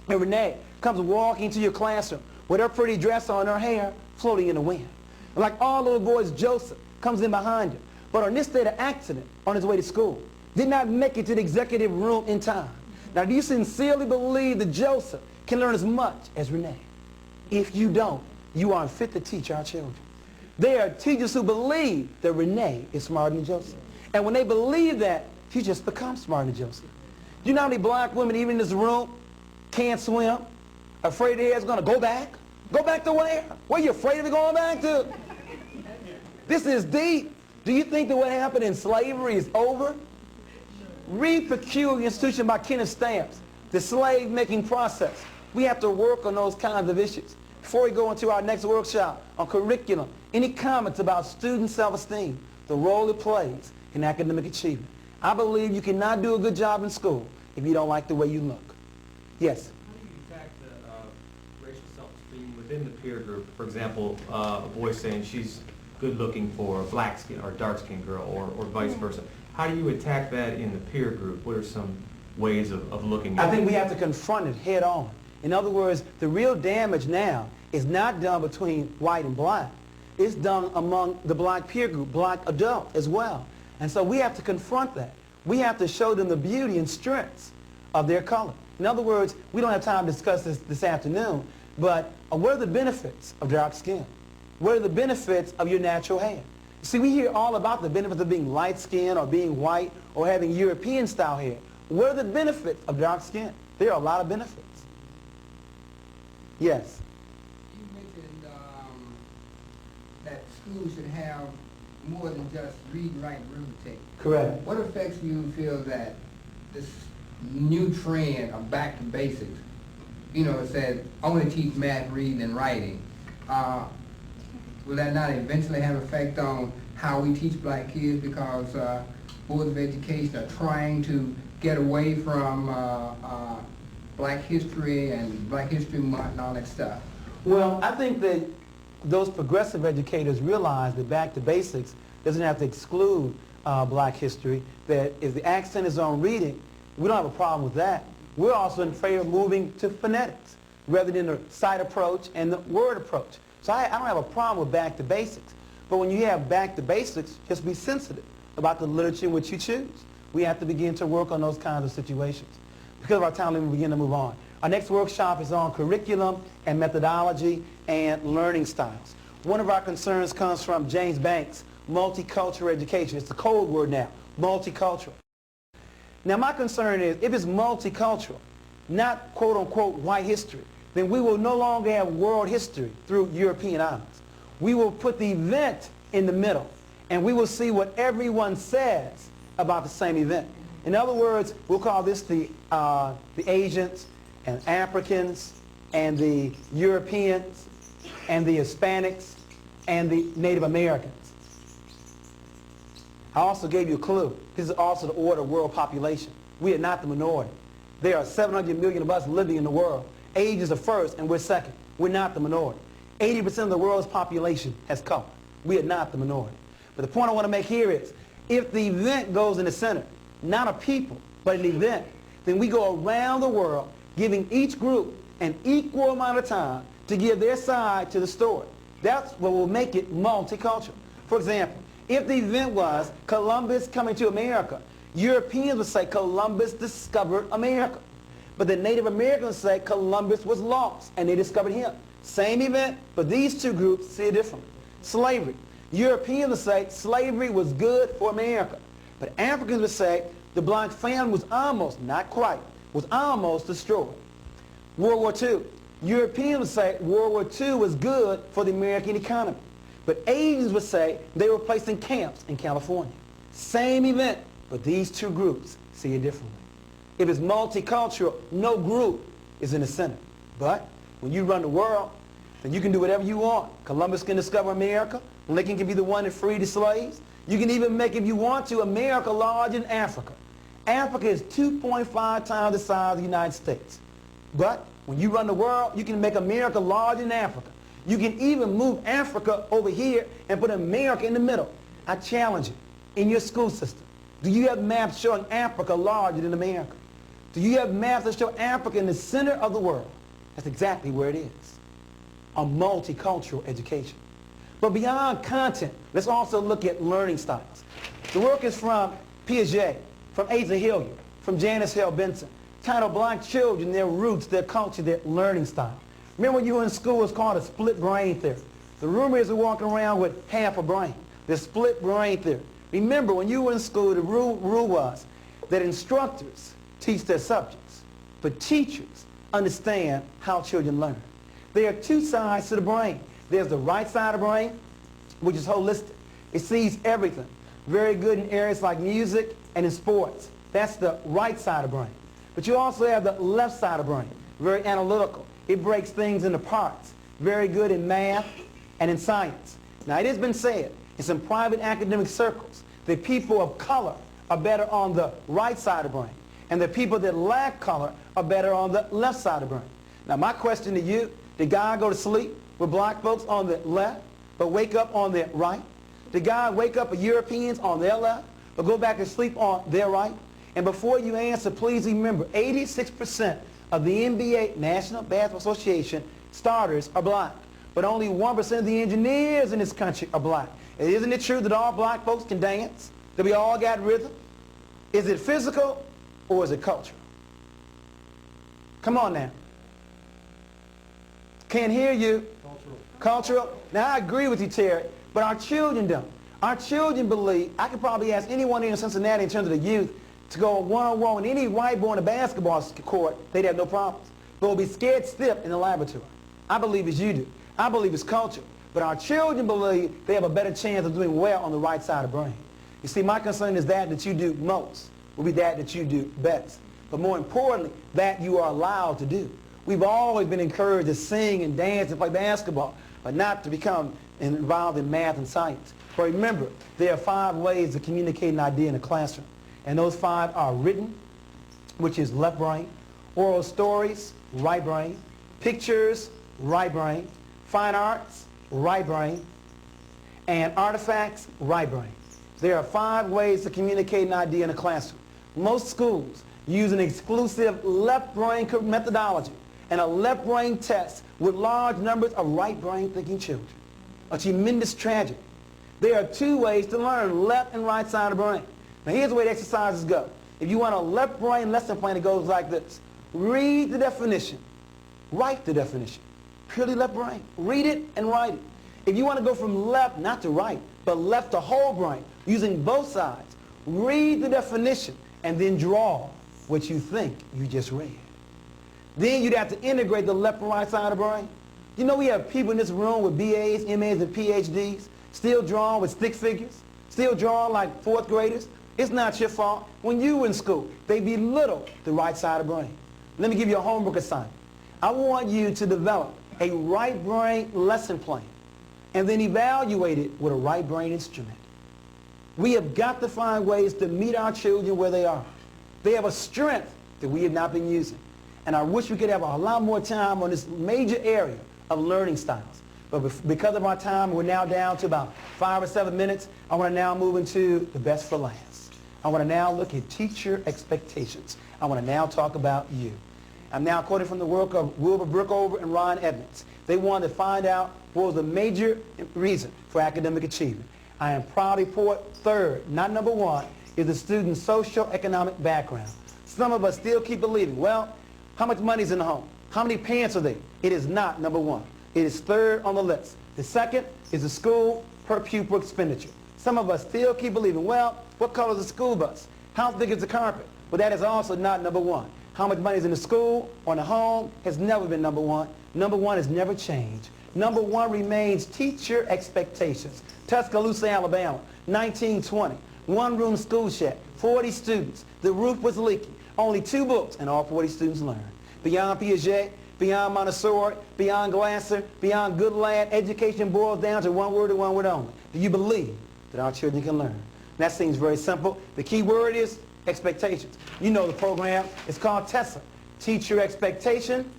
and Renee comes walking to your classroom with her pretty dress on, her hair floating in the wind. And like all little boys, Joseph comes in behind her. But on this day of accident, on his way to school, did not make it to the executive room in time. Now, do you sincerely believe that Joseph can learn as much as Renee? If you don't, you aren't fit to teach our children. There are teachers who believe that Renee is smarter than Joseph. And when they believe that, she just becomes smarter than Joseph. Do you know how many black women, even in this room, can't swim, afraid their hair's going to go back? Go back to where? Where are you afraid of it going back to? This is deep. Do you think that what happened in slavery is over? Read Peculiar Institution by Kenneth Stamps, the slave-making process. We have to work on those kinds of issues. Before we go into our next workshop on curriculum, any comments about student self-esteem, the role it plays in academic achievement? I believe you cannot do a good job in school if you don't like the way you look. Yes? How do you attack the racial self-esteem within the peer group? For example, a boy saying she's good looking for a black skin or dark skinned girl or vice versa. How do you attack that in the peer group? What are some ways of looking at it? I think we have to confront it head on. In other words, the real damage now is not done between white and black. It's done among the black peer group, black adults as well. And so we have to confront that. We have to show them the beauty and strengths of their color. In other words, we don't have time to discuss this afternoon, but what are the benefits of dark skin? What are the benefits of your natural hair? See, we hear all about the benefits of being light skinned or being white or having European style hair. What are the benefits of dark skin? There are a lot of benefits. Yes? You mentioned that schools should have more than just read, write, arithmetic. Correct. What effects do you feel that this new trend of back to basics, you know, it says, I want to teach math, reading, and writing. Will that not eventually have an effect on how we teach black kids because boards of education are trying to get away from black history and Black History Month and all that stuff? Well, I think that those progressive educators realize that back to basics doesn't have to exclude black history, that if the accent is on reading, we don't have a problem with that. We're also in favor of moving to phonetics rather than the sight approach and the word approach. So I don't have a problem with back to basics. But when you have back to basics, just be sensitive about the literature in which you choose. We have to begin to work on those kinds of situations. Because of our time, let me begin to move on. Our next workshop is on curriculum and methodology and learning styles. One of our concerns comes from James Banks, multicultural education. It's the code word now, multicultural. Now my concern is if it's multicultural, not quote-unquote white history, then we will no longer have world history through European eyes. We will put the event in the middle, and we will see what everyone says about the same event. In other words, we'll call this the Asians and Africans and the Europeans and the Hispanics and the Native Americans. I also gave you a clue. This is also the order of world population. We are not the minority. There are 700 million of us living in the world. Asians are first and we're second. We're not the minority. 80% of the world's population has color. We are not the minority. But the point I want to make here is, if the event goes in the center, not a people, but an event, then we go around the world giving each group an equal amount of time to give their side to the story. That's what will make it multicultural. For example, if the event was Columbus coming to America, Europeans would say Columbus discovered America. But the Native Americans say Columbus was lost and they discovered him. Same event, but these two groups see it differently. Slavery. Europeans would say slavery was good for America. But Africans would say the black family was almost, not quite, was almost destroyed. World War II. Europeans would say World War II was good for the American economy. But Asians would say they were placed in camps in California. Same event, but these two groups see it differently. If it's multicultural, no group is in the center. But when you run the world, then you can do whatever you want. Columbus can discover America. Lincoln can be the one that freed the slaves. You can even make, if you want to, America larger than Africa. Africa is 2.5 times the size of the United States. But when you run the world, you can make America larger than Africa. You can even move Africa over here and put America in the middle. I challenge you, in your school system, do you have maps showing Africa larger than America? Do you have maps that show Africa in the center of the world? That's exactly where it is. A multicultural education. But beyond content, let's also look at learning styles. The work is from Piaget, from Asa Hilliard, from Janice Hale Benson, titled Black Children, Their Roots, Their Culture, Their Learning Style. Remember when you were in school, it's called a split brain theory. The rumor is we're walking around with half a brain, the split brain theory. Remember, when you were in school, the rule was that instructors teach their subjects, but teachers understand how children learn. There are two sides to the brain. There's the right side of the brain, which is holistic. It sees everything. Very good in areas like music and in sports. That's the right side of the brain. But you also have the left side of the brain, very analytical. It breaks things into parts. Very good in math and in science. Now, it has been said in some private academic circles that people of color are better on the right side of the brain, and the people that lack color are better on the left side of the brain. Now, my question to you, did God go to sleep with black folks on the left, but wake up on their right? Did God wake up with Europeans on their left, but go back to sleep on their right? And before you answer, please remember, 86% of the NBA, National Basketball Association, starters are black. But only 1% of the engineers in this country are black. And isn't it true that all black folks can dance? That we all got rhythm? Is it physical or is it cultural? Come on now. Can't hear you. Cultural. Now, I agree with you, Terry, but our children don't. Our children believe, I could probably ask anyone in Cincinnati in terms of the youth to go one-on-one with any white boy on a basketball court, they'd have no problems. But will be scared stiff in the laboratory. I believe as you do. I believe it's culture. But our children believe they have a better chance of doing well on the right side of the brain. You see, my concern is that you do most will be that you do best. But more importantly, that you are allowed to do. We've always been encouraged to sing and dance and play basketball, but not to become involved in math and science. But remember, there are 5 ways to communicate an idea in a classroom. And those 5 are written, which is left brain, oral stories, right brain, pictures, right brain, fine arts, right brain, and artifacts, right brain. There are 5 ways to communicate an idea in a classroom. Most schools use an exclusive left brain methodology and a left brain test with large numbers of right brain thinking children. A tremendous tragedy. There are 2 ways to learn, left and right side of the brain. Now, here's the way the exercises go. If you want a left brain lesson plan, it goes like this. Read the definition. Write the definition. Purely left brain. Read it and write it. If you want to go from left, not to right, but left to whole brain, using both sides, read the definition and then draw what you think you just read. Then you'd have to integrate the left and right side of the brain. You know we have people in this room with BAs, MAs, and PhDs, still drawing with stick figures, still drawing like 4th graders. It's not your fault. When you were in school, they belittled the right side of the brain. Let me give you a homework assignment. I want you to develop a right brain lesson plan and then evaluate it with a right brain instrument. We have got to find ways to meet our children where they are. They have a strength that we have not been using. And I wish we could have a lot more time on this major area of learning styles. But because of our time, we're now down to about 5 or 7 minutes. I want to now move into the best for last. I want to now look at teacher expectations. I want to now talk about you. I'm now quoting from the work of Wilbur Brookover and Ron Edmonds. They wanted to find out what was the major reason for academic achievement. I am proud to report third, not number one, is the student's socio-economic background. Some of us still keep believing, well, how much money is in the home? How many parents are there? It is not number one. It is third on the list. The second is the school per pupil expenditure. Some of us still keep believing, well, what color is the school bus? How thick is the carpet? But that is also not number one. How much money is in the school or in the home has never been number one. Number one has never changed. Number one remains teacher expectations. Tuscaloosa, Alabama, 1920. One-room school shack, 40 students. The roof was leaking. Only 2 books, and all 40 students learned. Beyond Piaget, beyond Montessori, beyond Glasser, beyond Goodland, education boils down to one word and one word only. Do you believe that our children can learn? And that seems very simple. The key word is expectations. You know the program. It's called TESSA. Teacher expectation,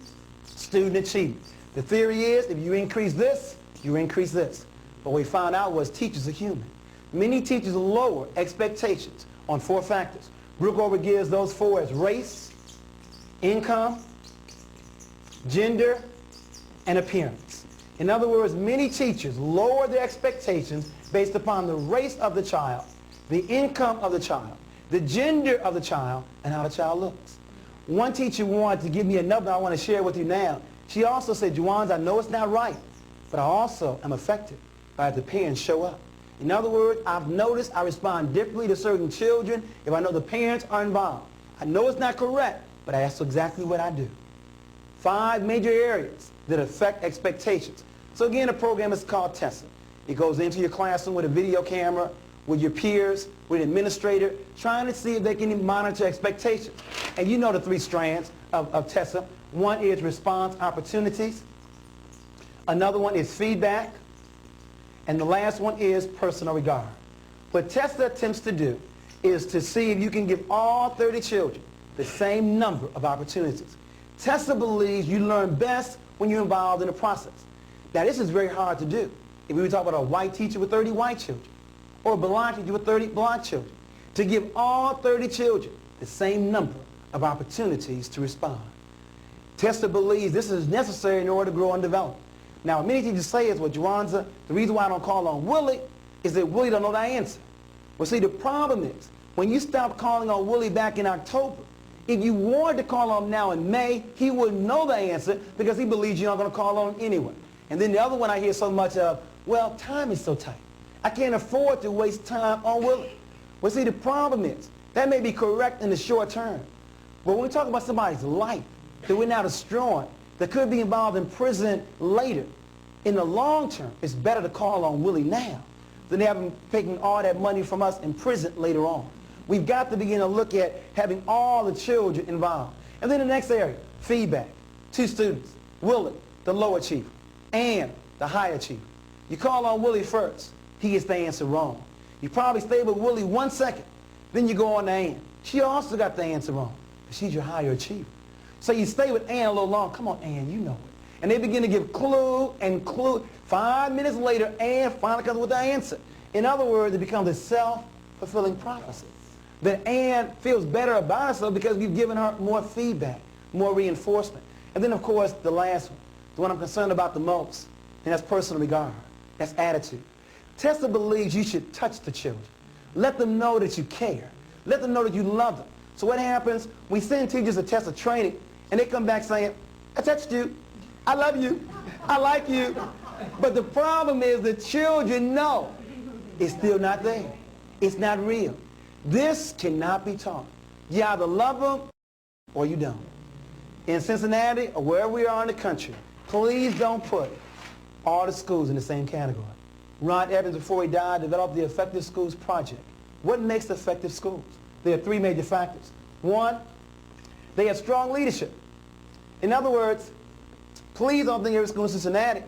student achievement. The theory is if you increase this, you increase this. What we found out was teachers are human. Many teachers lower expectations on 4 factors. Brookover gives those 4 as race, income, gender, and appearance. In other words, many teachers lower their expectations based upon the race of the child, the income of the child, the gender of the child, and how the child looks. One teacher wanted to give me a number I want to share with you now. She also said, Jawanza, I know it's not right, but I also am affected by the parents show up. In other words, I've noticed I respond differently to certain children if I know the parents are involved. I know it's not correct, but that's exactly what I do. 5 major areas that affect expectations. So again, the program is called TESSA. It goes into your classroom with a video camera, with your peers, with an administrator, trying to see if they can monitor expectations. And you know the 3 strands of TESSA. One is response opportunities. Another one is feedback. And the last one is personal regard. What TESSA attempts to do is to see if you can give all 30 children the same number of opportunities. TESSA believes you learn best when you're involved in the process. Now, this is very hard to do. If we were talking about a white teacher with 30 white children, or a blonde teacher with 30 blonde children, to give all 30 children the same number of opportunities to respond. TESSA believes this is necessary in order to grow and develop. Now, what many teachers say is, well, Jawanza, the reason why I don't call on Willie is that Willie don't know the answer. Well, see, the problem is, when you stop calling on Willie back in October, if you wanted to call on him now in May, he wouldn't know the answer because he believes you're not going to call on him anyway. And then the other one I hear so much of, well, time is so tight. I can't afford to waste time on Willie. Well, see, the problem is, that may be correct in the short term. But when we talk about somebody's life that we're now destroying, that could be involved in prison later, in the long term, it's better to call on Willie now than have him taking all that money from us in prison later on. We've got to begin to look at having all the children involved. And then the next area, feedback. 2 students, Willie, the low achiever, and the high achiever. You call on Willie first, he gets the answer wrong. You probably stay with Willie 1 second, then you go on to Ann. She also got the answer wrong, but she's your higher achiever. So you stay with Ann a little long. Come on, Ann, you know it. And they begin to give clue and clue. 5 minutes later, Ann finally comes with the answer. In other words, it becomes a self-fulfilling prophecy. That Ann feels better about herself because we've given her more feedback, more reinforcement. And then, of course, the last one, the one I'm concerned about the most, and that's personal regard. That's attitude. TESSA believes you should touch the children. Let them know that you care. Let them know that you love them. So what happens? We send teachers to TESSA training, and they come back saying, I touched you. I love you. I like you. But the problem is the children know it's still not there. It's not real. This cannot be taught. You either love them or you don't. In Cincinnati or wherever we are in the country, please don't put all the schools in the same category. Ron Evans, before he died, developed the Effective Schools Project. What makes effective schools? There are 3 major factors. 1, they have strong leadership. In other words, please don't think every school in Cincinnati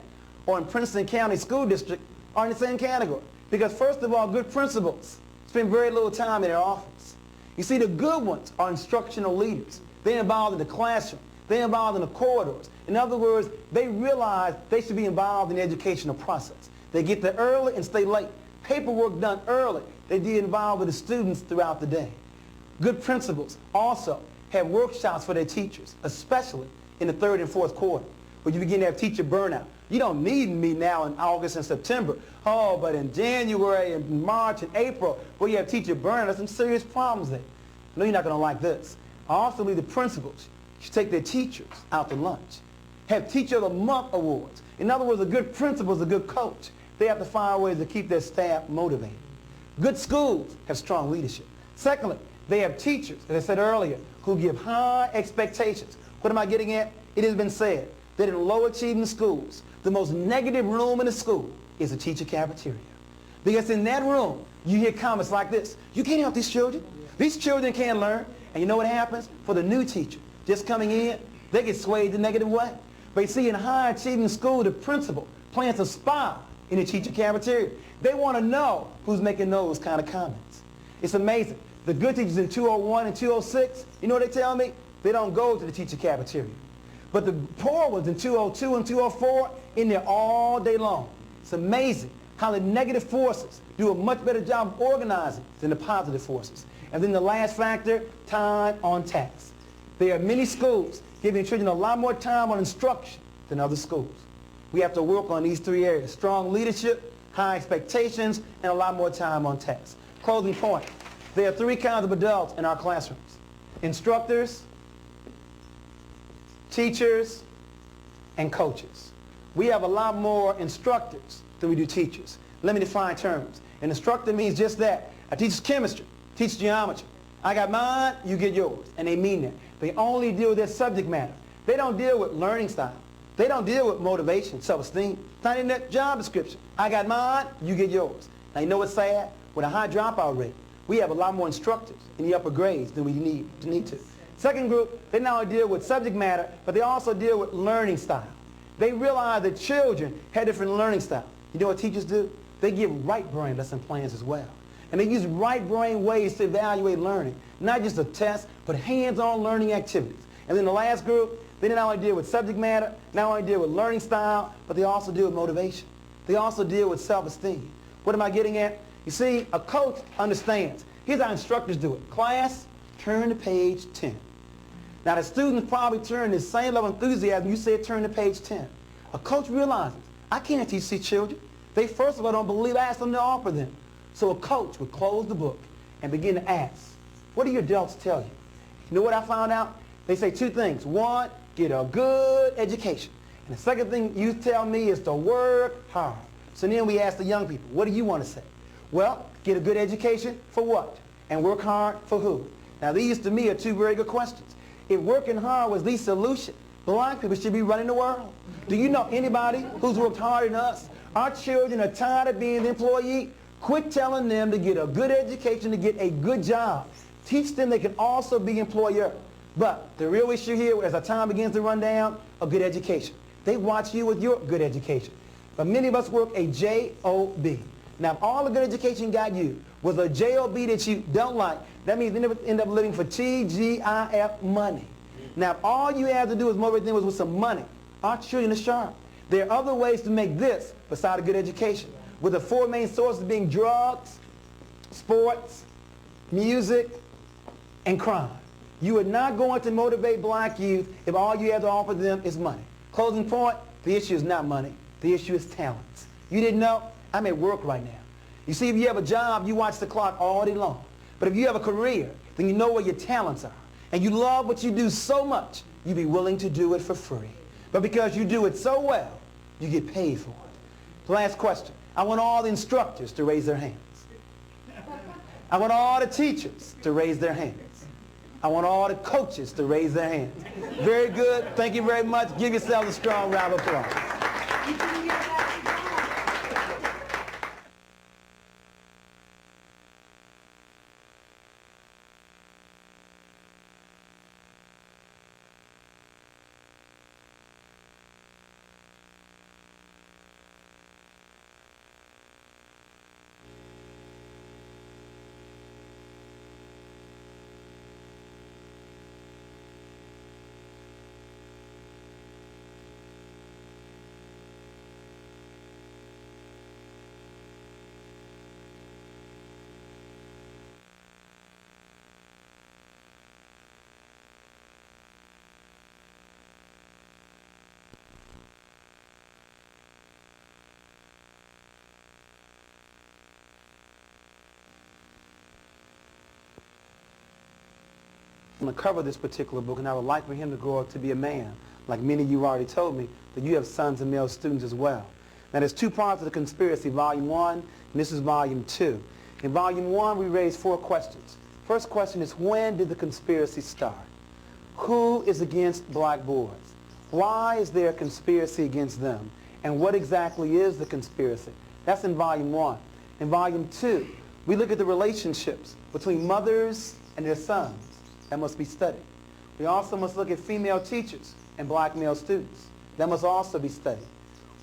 or in Princeton County School District are in the same category. Because first of all, good principals spend very little time in their office. You see, the good ones are instructional leaders. They're involved in the classroom. They're involved in the corridors. In other words, they realize they should be involved in the educational process. They get there early and stay late. Paperwork done early. They get involved with the students throughout the day. Good principals also have workshops for their teachers, especially in the third and fourth quarter, where you begin to have teacher burnout. You don't need me now in August and September. Oh, but in January and March and April, where you have teacher burnout, there's some serious problems there. I know you're not going to like this. I also believe the principals should take their teachers out to lunch. Have Teacher of the Month awards. In other words, a good principal is a good coach. They have to find ways to keep their staff motivated. Good schools have strong leadership. Secondly, they have teachers, as I said earlier, who give high expectations. What am I getting at? It has been said that in low-achieving schools, the most negative room in the school is a teacher cafeteria. Because in that room, you hear comments like this: you can't help these children. These children can't learn. And you know what happens? For the new teacher just coming in, they get swayed the negative way. But you see, in high-achieving school, the principal plants a spy in the teacher cafeteria. They want to know who's making those kind of comments. It's amazing. The good teachers in 201 and 206, you know what they tell me? They don't go to the teacher cafeteria. But the poor ones in 202 and 204, in there all day long. It's amazing how the negative forces do a much better job of organizing than the positive forces. And then the last factor, time on task. There are many schools giving children a lot more time on instruction than other schools. We have to work on these three areas: strong leadership, high expectations, and a lot more time on task. Closing point. There are three kinds of adults in our classrooms: instructors, teachers, and coaches. We have a lot more instructors than we do teachers. Let me define terms. An instructor means just that. I teach chemistry, teach geometry. I got mine, you get yours. And they mean that. They only deal with their subject matter. They don't deal with learning style. They don't deal with motivation, self-esteem. It's not in their job description. I got mine, you get yours. Now you know what's sad? With a high dropout rate, we have a lot more instructors in the upper grades than we need to. Second group, they not only deal with subject matter, but they also deal with learning style. They realize that children have different learning style. You know what teachers do? They give right brain lesson plans as well. And they use right brain ways to evaluate learning. Not just a test, but hands-on learning activities. And then the last group, they not only deal with subject matter, not only deal with learning style, but they also deal with motivation. They also deal with self-esteem. What am I getting at? You see, a coach understands. Here's how instructors do it. Class, turn to page 10. Now the students probably turn the same level of enthusiasm you said turn to page 10. A coach realizes, I can't teach these children. They first of all don't believe I asked them to offer them. So a coach would close the book and begin to ask, what do your adults tell you? You know what I found out? They say two things. One, get a good education. And the second thing you tell me is to work hard. So then we ask the young people, what do you want to say? Well, get a good education for what? And work hard for who? Now these to me are two very good questions. If working hard was the solution, black people should be running the world. Do you know anybody who's worked harder than us? Our children are tired of being the employee. Quit telling them to get a good education, to get a good job. Teach them they can also be employer. But the real issue here, as our time begins to run down, a good education. They watch you with your good education. But many of us work a J-O-B. Now, if all the good education got you was a J-O-B that you don't like, that means you end up living for T-G-I-F money. Now, if all you have to do is motivate them with some money, our children are sharp. There are other ways to make this besides a good education, with the four main sources being drugs, sports, music, and crime. You are not going to motivate black youth if all you have to offer them is money. Closing point, the issue is not money. The issue is talents. You didn't know? I'm at work right now. You see, if you have a job, you watch the clock all day long. But if you have a career, then you know where your talents are. And you love what you do so much, you'd be willing to do it for free. But because you do it so well, you get paid for it. Last question. I want all the instructors to raise their hands. I want all the teachers to raise their hands. I want all the coaches to raise their hands. Very good. Thank you very much. Give yourselves a strong round of applause. I'm going to cover this particular book, and I would like for him to grow up to be a man. Like many of you already told me, that you have sons and male students as well. Now, there's two parts of the conspiracy, Volume 1, and this is Volume 2. In Volume 1, we raised 4 questions. First question is, when did the conspiracy start? Who is against black boys? Why is there a conspiracy against them? And what exactly is the conspiracy? That's in Volume 1. In Volume 2, we look at the relationships between mothers and their sons. That must be studied. We also must look at female teachers and black male students. That must also be studied.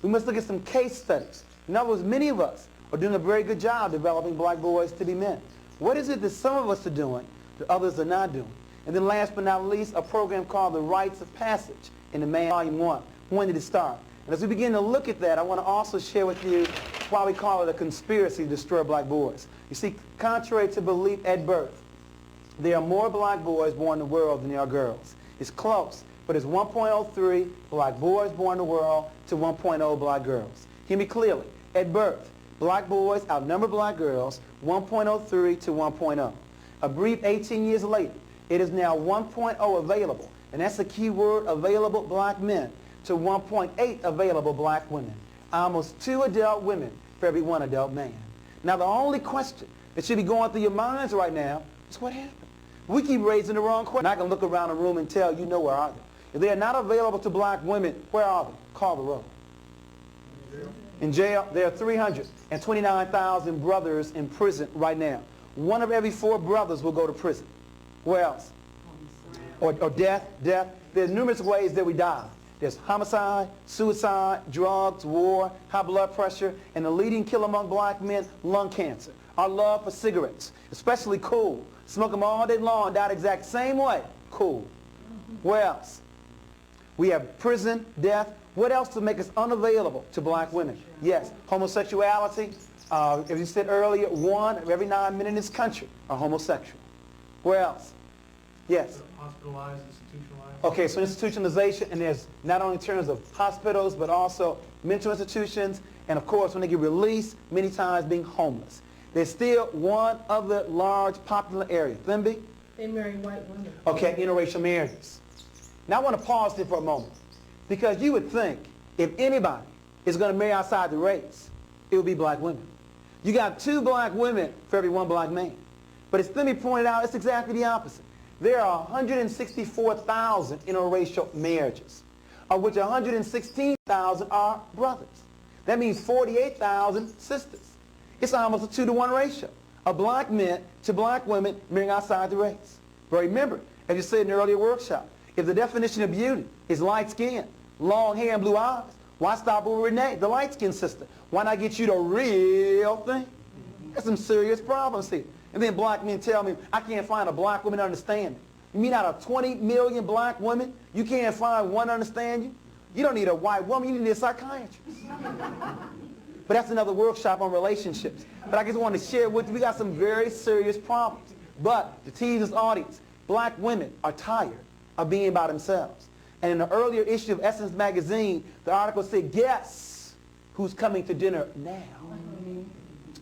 We must look at some case studies. In other words, many of us are doing a very good job developing black boys to be men. What is it that some of us are doing that others are not doing? And then last but not least, a program called the Rites of Passage in the main Volume 1. When did it start? And as we begin to look at that, I want to also share with you why we call it a conspiracy to destroy black boys. You see, contrary to belief at birth, there are more black boys born in the world than there are girls. It's close, but it's 1.03 black boys born in the world to 1.0 black girls. Hear me clearly. At birth, black boys outnumber black girls 1.03 to 1.0. A brief 18 years later, it is now 1.0 available, and that's the key word, available black men, to 1.8 available black women. Almost 2 adult women for every 1 adult man. Now, the only question that should be going through your minds right now is what happened? We keep raising the wrong question. I can look around the room and tell you know where are they. If they are not available to black women, where are they? Call the roll. In jail, there are 329,000 brothers in prison right now. 1 of every 4 brothers will go to prison. Where else? Or death. There's numerous ways that we die. There's homicide, suicide, drugs, war, high blood pressure, and the leading killer among black men, lung cancer. Our love for cigarettes, especially cool. Smoke them all day long, die the exact same way. Cool. Where else? We have prison, death. What else to make us unavailable to black women? Yes, homosexuality. As you said earlier, 1 of every 9 men in this country are homosexual. Where else? Yes. Hospitalized, institutionalized. Okay, so institutionalization, and there's not only in terms of hospitals, but also mental institutions, and of course, when they get released, many times being homeless. There's still one other large popular area. Thimby? They marry white women. Okay, interracial marriages. Now I want to pause there for a moment, because you would think if anybody is going to marry outside the race, it would be black women. You got 2 black women for every 1 black man. But as Thimby pointed out, it's exactly the opposite. There are 164,000 interracial marriages, of which 116,000 are brothers. That means 48,000 sisters. It's almost a 2-to-1 ratio of black men to black women marrying outside the race. But remember, as you said in the earlier workshop, if the definition of beauty is light skin, long hair, and blue eyes, why stop with Renee, the light-skinned sister? Why not get you the real thing? There's some serious problems here. And then black men tell me, I can't find a black woman to understand me. You mean out of 20 million black women, you can't find one to understand you? You don't need a white woman, you need a psychiatrist. But that's another workshop on relationships. But I just want to share with you, we got some very serious problems. But to tease this audience, black women are tired of being by themselves. And in the earlier issue of Essence magazine, the article said, guess who's coming to dinner now?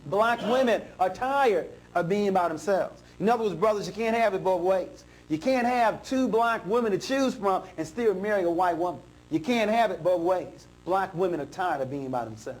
Black women are tired of being by themselves. In other words, brothers, you can't have it both ways. You can't have 2 black women to choose from and still marry a white woman. You can't have it both ways. Black women are tired of being by themselves.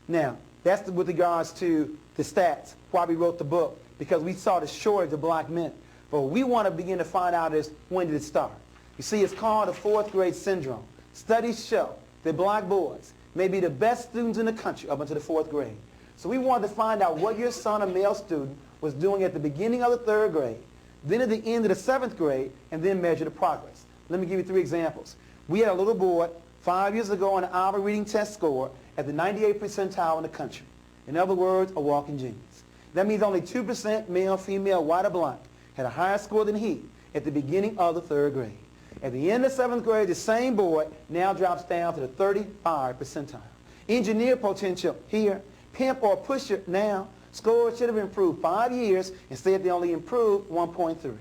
Now, that's with regards to the stats, why we wrote the book, because we saw the shortage of black men. But what we want to begin to find out is, when did it start? You see, it's called the 4th grade syndrome. Studies show that black boys may be the best students in the country up until the 4th grade. So we wanted to find out what your son, a male student, was doing at the beginning of the 3rd grade, then at the end of the 7th grade, and then measure the progress. Let me give you 3 examples. We had a little boy 5 years ago on an Alva reading test score at the 98th percentile in the country. In other words, a walking genius. That means only 2% male, female, white, or black had a higher score than he at the beginning of the 3rd grade. At the end of 7th grade, the same boy now drops down to the 35 percentile. Engineer potential here, pimp or pusher now, scores should have improved 5 years, instead they only improved 1.3.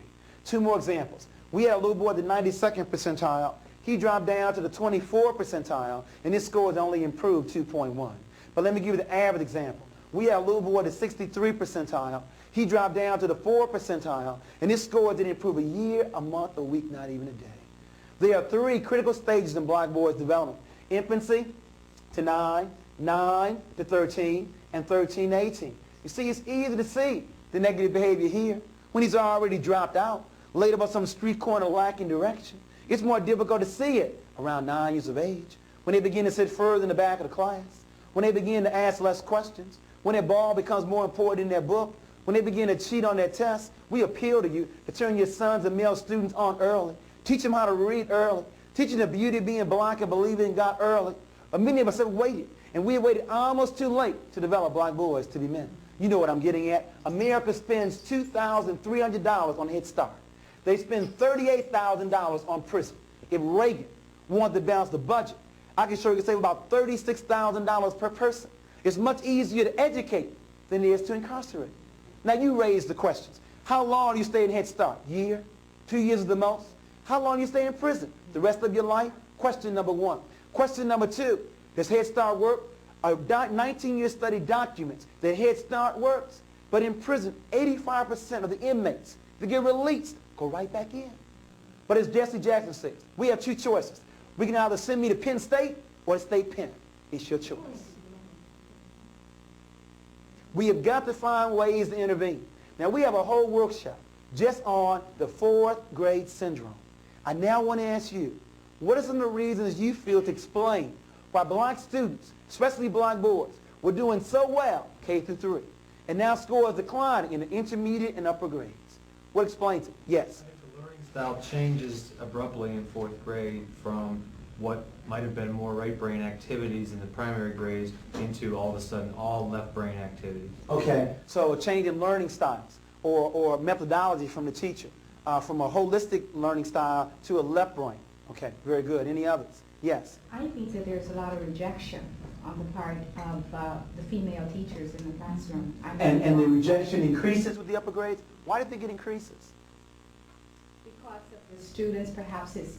2 more examples. We had a little boy at the 92nd percentile. He dropped down to the 24th percentile, and his scores only improved 2.1. But let me give you the average example. We had a little boy at the 63 percentile. He dropped down to the 4 percentile, and his score didn't improve a year, a month, a week, not even a day. There are 3 critical stages in black boys' development: infancy to 9, 9 to 13, and 13 to 18. You see, it's easy to see the negative behavior here when he's already dropped out, laid up on some street corner lacking direction. It's more difficult to see it around 9 years of age, when they begin to sit further in the back of the class, when they begin to ask less questions, when their ball becomes more important in their book, when they begin to cheat on their tests. We appeal to you to turn your sons and male students on early. Teach them how to read early. Teach them the beauty of being black and believing in God early. Many of us have waited, and we have waited almost too late to develop black boys to be men. You know what I'm getting at. America spends $2,300 on Head Start. They spend $38,000 on prison. If Reagan wanted to balance the budget, I can show you save about $36,000 per person. It's much easier to educate than it is to incarcerate. Now you raise the questions. How long do you stay in Head Start? Year? 2 years at the most? How long do you stay in prison? The rest of your life? Question number 1. Question number 2, does Head Start work? A 19-year study documents that Head Start works, but in prison, 85% of the inmates that get released go right back in. But as Jesse Jackson says, we have 2 choices. We can either send me to Penn State or to State Penn. It's your choice. We have got to find ways to intervene. Now, we have a whole workshop just on the 4th grade syndrome. I now want to ask you, what are some of the reasons you feel to explain why black students, especially black boys, were doing so well K through 3, and now scores declining in the intermediate and upper grades? What explains it? Yes? I think the learning style changes abruptly in 4th grade from what might have been more right brain activities in the primary grades into all of a sudden all left brain activities. Okay, so a change in learning styles or methodology from the teacher, from a holistic learning style to a left brain. Okay, very good. Any others? Yes? I think that there's a lot of rejection on the part of the female teachers in the classroom. And the rejection increases with the upper grades? Why do you think it increases? Because of the students, perhaps his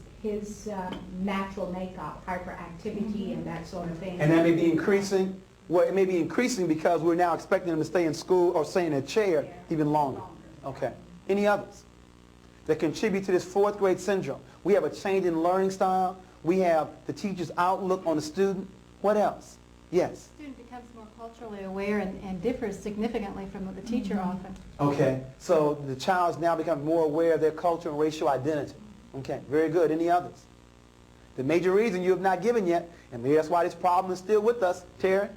natural makeup, hyperactivity and that sort of thing. And that may be increasing. Well, it may be increasing because we're now expecting them to stay in school or stay in a chair even longer. Okay. Any others that contribute to this 4th grade syndrome? We have a change in learning style. We have the teacher's outlook on the student. What else? Yes? The student becomes more culturally aware and differs significantly from the teacher often. Okay. So the child's now becoming more aware of their culture and racial identity. Okay. Very good. Any others? The major reason you have not given yet, and maybe that's why this problem is still with us, Terry.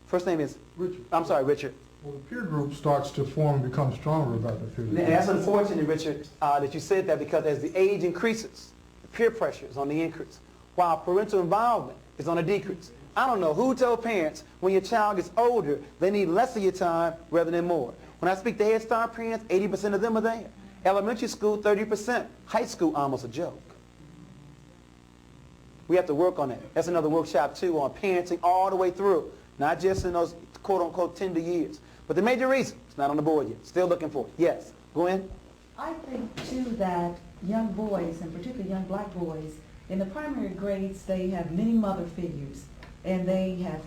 First name is? Richard. I'm sorry, Richard. Well, the peer group starts to form and become stronger about the peer And group. that's unfortunate, Richard, that you said that, because as the age increases, the peer pressure is on the increase, while parental involvement is on a decrease. I don't know who told parents when your child gets older, they need less of your time rather than more. When I speak to Head Start parents, 80% of them are there. Elementary school, 30%. High school, almost a joke. We have to work on that. That's another workshop, too, on parenting all the way through, not just in those quote-unquote tender years. But the major reason, it's not on the board yet. Still looking for it. Yes. Go in. I think, too, that young boys, and particularly young black boys, in the primary grades, they have many mother figures, and they have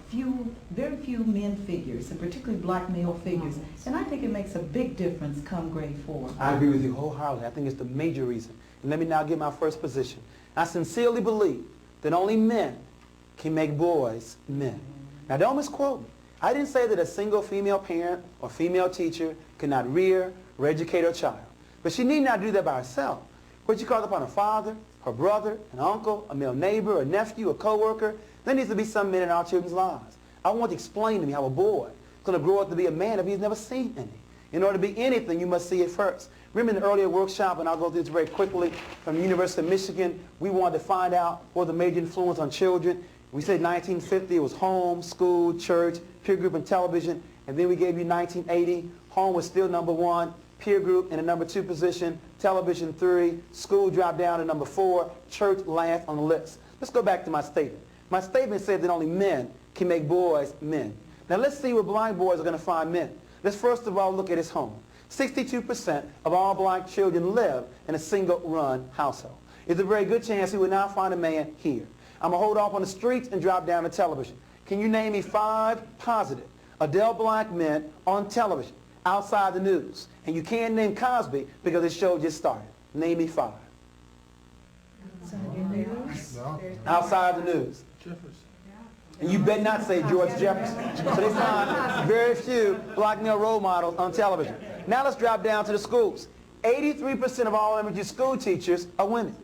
very few men figures, and particularly black male figures. And I think it makes a big difference come grade 4. I agree with you wholeheartedly. I think it's the major reason. And let me now give my first position. I sincerely believe that only men can make boys men. Now don't misquote me. I didn't say that a single female parent or female teacher cannot rear or educate her child. But she need not do that by herself. But she calls upon her father, her brother, an uncle, a male neighbor, a nephew, a co-worker. There needs to be some men in our children's lives. I want to explain to me how a boy is going to grow up to be a man if he's never seen any. In order to be anything, you must see it first. Remember in the earlier workshop, and I'll go through this very quickly, from the University of Michigan, we wanted to find out what the major influence on children. We said 1950, it was home, school, church, peer group, and television. And then we gave you 1980. Home was still number 1, peer group in the number 2 position, television 3, school dropped down to number 4, church last on the list. Let's go back to my statement. My statement said that only men can make boys men. Now let's see where black boys are going to find men. Let's first of all look at his home. 62% of all black children live in a single-run household. It's a very good chance he would not find a man here. I'm going to hold off on the streets and drop down to television. Can you name me 5 positive adult black men on television, outside the news. And you can't name Cosby because the show just started. Name me 5. No. Outside the news. Jefferson. And you better not say George Jefferson. So they find very few black male role models on television. Now let's drop down to the schools. 83% of all elementary school teachers are women.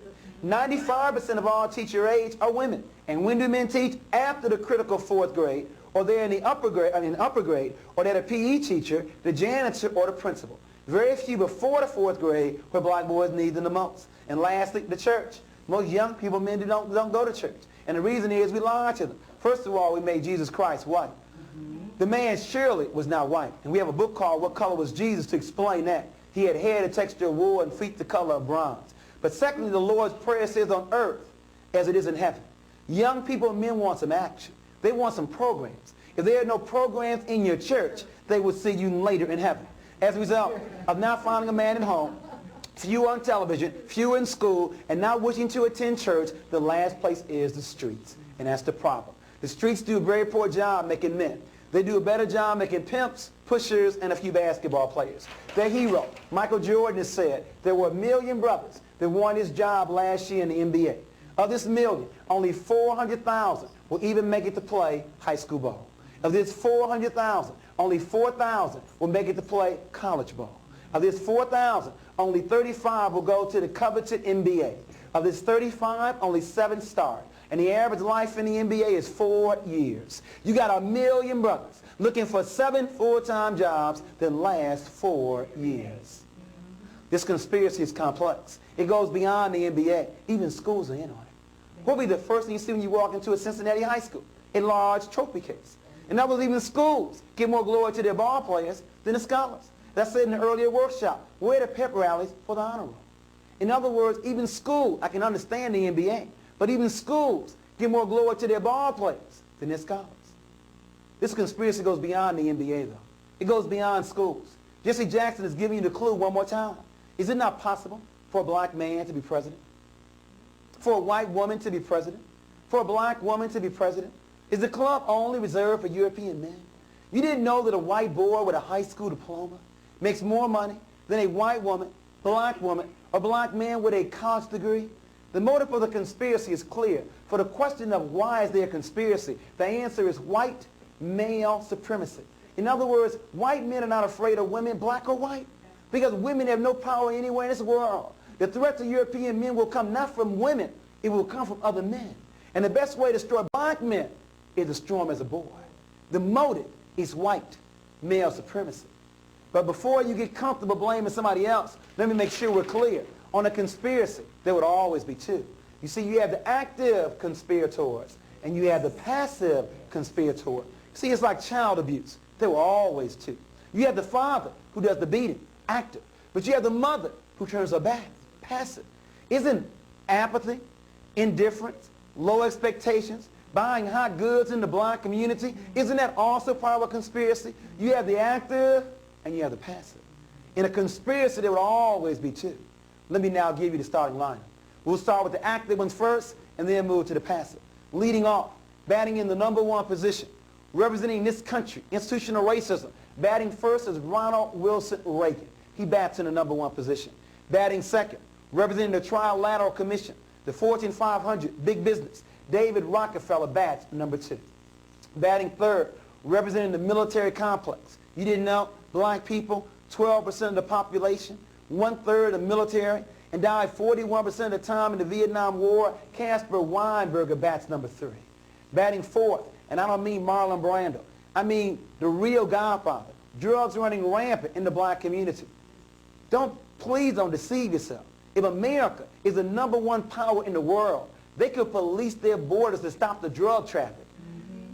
95% of all teacher age are women. And when do men teach? After the critical 4th grade, or they're in the upper grade, or they're a PE teacher, the janitor, or the principal. Very few before the 4th grade where black boys need them the most. And lastly, the church. Most young people, men, don't go to church. And the reason is we lie to them. First of all, we made Jesus Christ white. The man surely was not white. And we have a book called What Color Was Jesus to explain that. He had hair the texture of wool and feet the color of bronze. But secondly, the Lord's Prayer says on earth as it is in heaven. Young people and men want some action. They want some programs. If there are no programs in your church, they will see you later in heaven. As a result of not finding a man at home, few on television, few in school, and not wishing to attend church, the last place is the streets. And that's the problem. The streets do a very poor job making men. They do a better job making pimps, pushers, and a few basketball players. Their hero, Michael Jordan, has said there were 1 million brothers that won his job last year in the NBA. Of this 1 million, only 400,000 will even make it to play high school ball. Of this 400,000, only 4,000 will make it to play college ball. Of this 4,000, only 35 will go to the coveted NBA. Of this 35, only 7 start. And the average life in the NBA is 4 years. You got 1 million brothers looking for 7 full-time jobs that last 4 years. This conspiracy is complex. It goes beyond the NBA. Even schools are in on it. What will be the first thing you see when you walk into a Cincinnati high school? A large trophy case. In other words, even schools give more glory to their ball players than the scholars. That's said in the earlier workshop. Where are the pep rallies for the honor roll? In other words, even school, I can understand the NBA, but even schools give more glory to their ball players than their scholars. This conspiracy goes beyond the NBA, though. It goes beyond schools. Jesse Jackson is giving you the clue one more time. Is it not possible for a black man to be president? For a white woman to be president? For a black woman to be president? Is the club only reserved for European men? You didn't know that a white boy with a high school diploma makes more money than a white woman, or black man with a college degree? The motive for the conspiracy is clear. For the question of why is there a conspiracy, the answer is white male supremacy. In other words, white men are not afraid of women, black or white, because women have no power anywhere in this world. The threat to European men will come not from women, it will come from other men. And the best way to destroy black men is to destroy them as a boy. The motive is white male supremacy. But before you get comfortable blaming somebody else, let me make sure we're clear. On a conspiracy, there would always be two. You see, you have the active conspirators, and you have the passive conspirator. See, it's like child abuse. There were always two. You have the father who does the beating, active. But you have the mother who turns her back, passive. Isn't apathy, indifference, low expectations, buying hot goods in the black community, isn't that also part of a conspiracy? You have the active and you have the passive. In a conspiracy, there will always be two. Let me now give you the starting lineup. We'll start with the active ones first and then move to the passive. Leading off, batting in the #1 position, representing this country, institutional racism. Batting first is Ronald Wilson Reagan. He bats in the #1 position. Batting second, representing the Trilateral Commission, the Fortune 500, big business. David Rockefeller bats #2. Batting third, representing the military complex. You didn't know, black people, 12% of the population, 1/3 of the military, and died 41% of the time in the Vietnam War. Caspar Weinberger bats #3. Batting fourth, and I don't mean Marlon Brando. I mean the real godfather. Drugs running rampant in the black community. Please don't deceive yourself. If America is the #1 power in the world, they could police their borders to stop the drug traffic.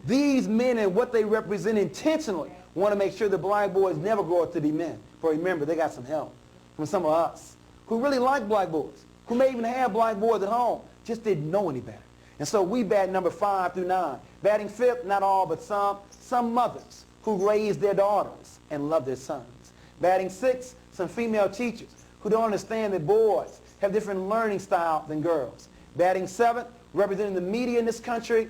These men and what they represent intentionally want to make sure the black boys never grow up to be men. But remember, they got some help from some of us who really like black boys, who may even have black boys at home, just didn't know any better. And so we bat number 5 through 9. Batting fifth, not all, but some mothers who raise their daughters and love their sons. Batting sixth, some female teachers who don't understand that boys have different learning style than girls. Batting seventh, representing the media in this country,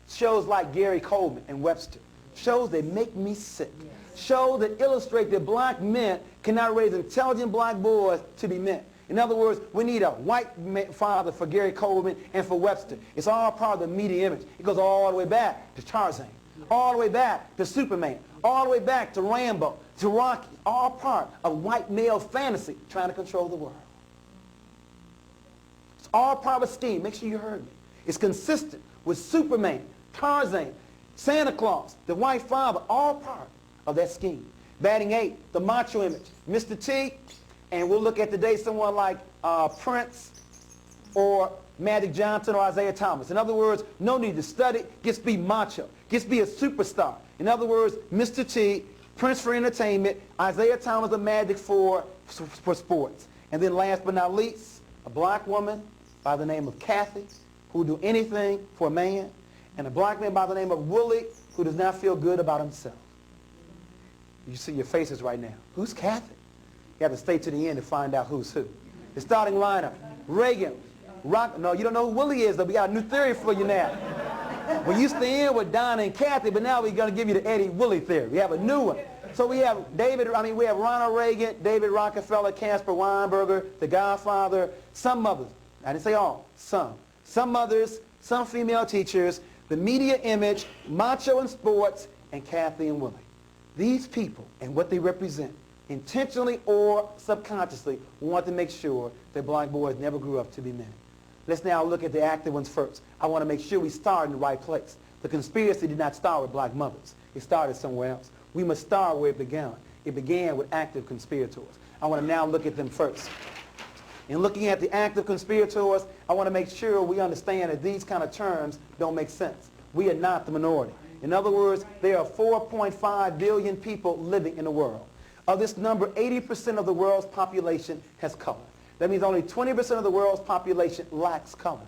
shows like Gary Coleman and Webster. Shows that make me sick. Shows that illustrate that black men cannot raise intelligent black boys to be men. In other words, we need a white father for Gary Coleman and for Webster. It's all part of the media image. It goes all the way back to Tarzan, all the way back to Superman, all the way back to Rambo, to Rocky, all part of white male fantasy trying to control the world. It's all part of a scheme. Make sure you heard me. It's consistent with Superman, Tarzan, Santa Claus, the white father, all part of that scheme. Batting 8, the macho image, Mr. T, and we'll look at today someone like Prince or Magic Johnson or Isaiah Thomas. In other words, no need to study, just be macho, just be a superstar. In other words, Mr. T, Prince for entertainment, Isaiah Thomas or Magic for sports. And then last but not least, a black woman by the name of Kathy, who will do anything for a man, and a black man by the name of Willie, who does not feel good about himself. You see your faces right now. Who's Kathy? You have to stay to the end to find out who's who. The starting lineup, Reagan, Rock. No, you don't know who Willie is, though. We got a new theory for you now. We used to end with Donna and Kathy, but now we're going to give you the Eddie Willie theory. We have a new one. So we have we have Ronald Reagan, David Rockefeller, Caspar Weinberger, the Godfather, some mothers. I didn't say all, some. Some mothers, some female teachers, the media image, macho in sports, and Kathy and Willie. These people and what they represent, intentionally or subconsciously, want to make sure that black boys never grew up to be men. Let's now look at the active ones first. I want to make sure we start in the right place. The conspiracy did not start with black mothers. It started somewhere else. We must start where it began. It began with active conspirators. I want to now look at them first. In looking at the active conspirators, I want to make sure we understand that these kind of terms don't make sense. We are not the minority. In other words, there are 4.5 billion people living in the world. Of this number, 80% of the world's population has color. That means only 20% of the world's population lacks color.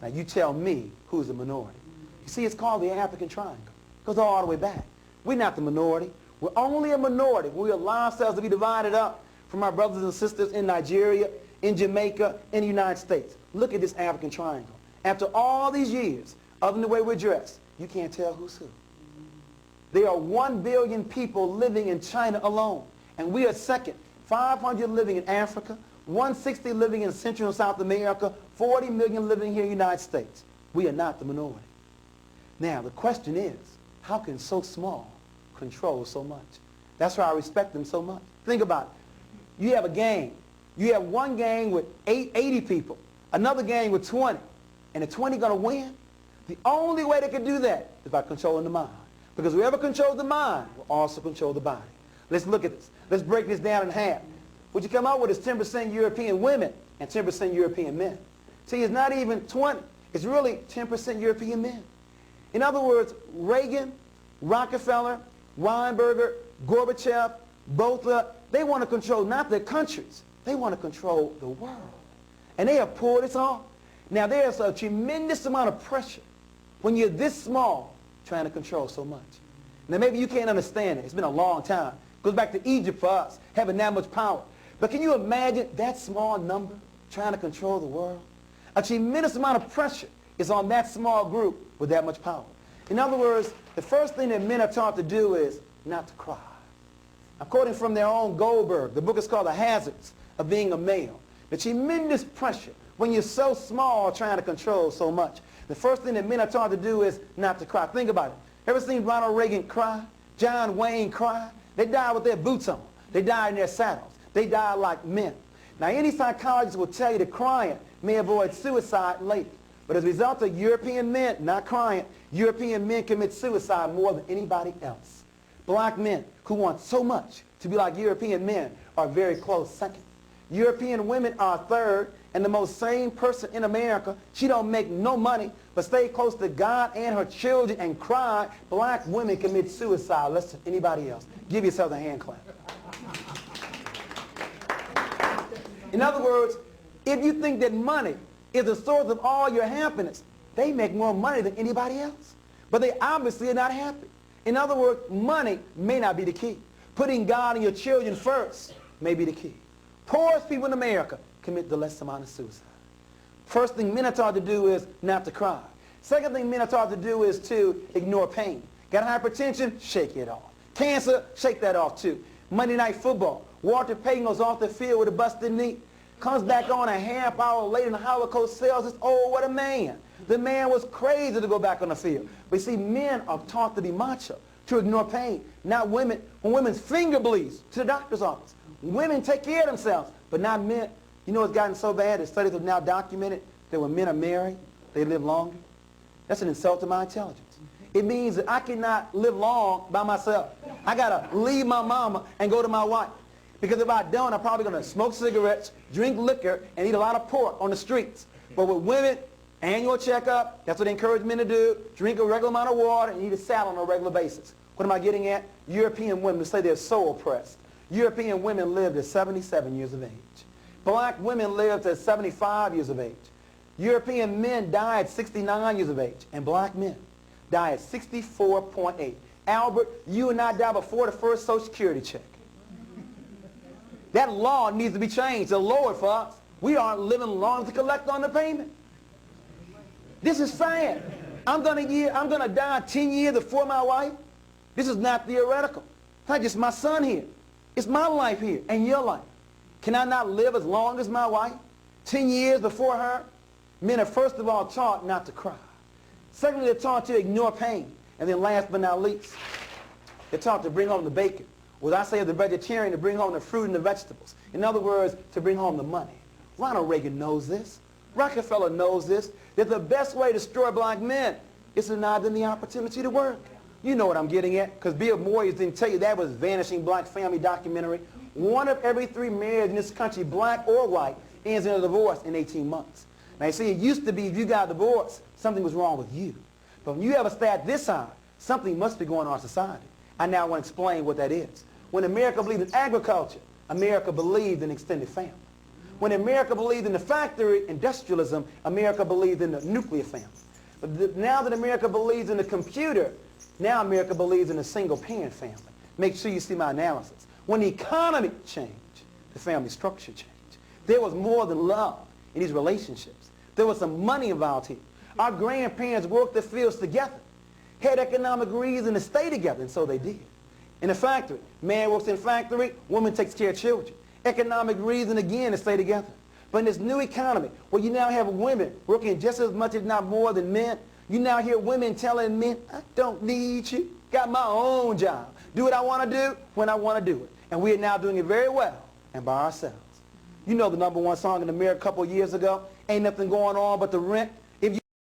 Now you tell me who's a minority. You see, it's called the African Triangle. It goes all the way back. We're not the minority. We're only a minority. We allow ourselves to be divided up from our brothers and sisters in Nigeria, in Jamaica, in the United States. Look at this African Triangle. After all these years, other than the way we're dressed, you can't tell who's who. There are 1 billion people living in China alone, and we are second. 500 living in Africa, 160 living in Central and South America, 40 million living here in the United States. We are not the minority. Now, the question is, how can so small control so much? That's why I respect them so much. Think about it. You have a gang. You have one gang with 80 people, another gang with 20, and the 20 going to win? The only way they can do that is by controlling the mind. Because whoever controls the mind will also control the body. Let's look at this. Let's break this down in half. What you come up with is 10% European women and 10% European men. See, it's not even 20. It's really 10% European men. In other words, Reagan, Rockefeller, Weinberger, Gorbachev, Botha, they want to control not their countries. They want to control the world. And they have pulled this off. Now, there's a tremendous amount of pressure when you're this small trying to control so much. Now, maybe you can't understand it. It's been a long time. It goes back to Egypt for us, having that much power. But can you imagine that small number trying to control the world? A tremendous amount of pressure is on that small group with that much power. In other words, the first thing that men are taught to do is not to cry. I'm quoting from their own Goldberg. The book is called The Hazards of Being a Male. The tremendous pressure when you're so small trying to control so much. The first thing that men are taught to do is not to cry. Think about it. Ever seen Ronald Reagan cry? John Wayne cry? They died with their boots on. They died in their saddles. They died like men. Now, any psychologist will tell you that crying may avoid suicide later. But as a result of European men not crying, European men commit suicide more than anybody else. Black men who want so much to be like European men are very close second. European women are third, and the most sane person in America, she don't make no money, but stay close to God and her children and cry. Black women commit suicide less than anybody else. Give yourself a hand clap. In other words, if you think that money is the source of all your happiness, they make more money than anybody else. But they obviously are not happy. In other words, money may not be the key. Putting God and your children first may be the key. Poorest people in America commit the less amount of suicide. First thing men are taught to do is not to cry. Second thing men are taught to do is to ignore pain. Got hypertension? Shake it off. Cancer? Shake that off too. Monday Night Football. Walter Payton goes off the field with a busted knee. Comes back on a half hour later and the Holocaust sells us. Oh, what a man. The man was crazy to go back on the field. But you see, men are taught to be macho, to ignore pain. Not women. When women's finger bleeds, to the doctor's office. Women take care of themselves, but not men. You know it's gotten so bad that studies have now documented that when men are married, they live longer. That's an insult to my intelligence. It means that I cannot live long by myself. I got to leave my mama and go to my wife. Because if I don't, I'm probably going to smoke cigarettes, drink liquor, and eat a lot of pork on the streets. But with women, annual checkup, that's what they encourage men to do. Drink a regular amount of water and eat a salad on a regular basis. What am I getting at? European women say they're so oppressed. European women lived at 77 years of age. Black women lived at 75 years of age. European men die at 69 years of age, and black men die at 64.8. Albert, you and I die before the first Social Security check. That law needs to be changed to lower it for us. We aren't living long to collect on the payment. This is sad. I'm gonna die 10 years before my wife. This is not theoretical. It's not just my son here. It's my life here and your life. Can I not live as long as my wife? 10 years before her? Men are first of all taught not to cry. Secondly, they're taught to ignore pain. And then last but not least, they're taught to bring home the bacon. Or as I say of the vegetarian, to bring home the fruit and the vegetables. In other words, to bring home the money. Ronald Reagan knows this. Rockefeller knows this. That the best way to destroy black men is to deny them the opportunity to work. You know what I'm getting at, because Bill Moyers didn't tell you that was Vanishing Black Family documentary. 1 of every 3 marriages in this country, black or white, ends in a divorce in 18 months. Now you see, it used to be if you got divorced, something was wrong with you. But when you have a stat this high, something must be going on in our society. I now want to explain what that is. When America believed in agriculture, America believed in extended family. When America believed in the factory, industrialism, America believed in the nuclear family. But now that America believes in the computer, now America believes in a single-parent family. Make sure you see my analysis. When the economy changed, the family structure changed. There was more than love in these relationships. There was some money involved here. Our grandparents worked the fields together, had economic reason to stay together, and so they did. In a factory, man works in a factory, woman takes care of children. Economic reason again to stay together. But in this new economy, where you now have women working just as much, if not more, than men, you now hear women telling men, I don't need you. Got my own job. Do what I want to do when I want to do it. And we are now doing it very well and by ourselves. You know the #1 song in America a couple of years ago, Ain't Nothing Going On But the Rent.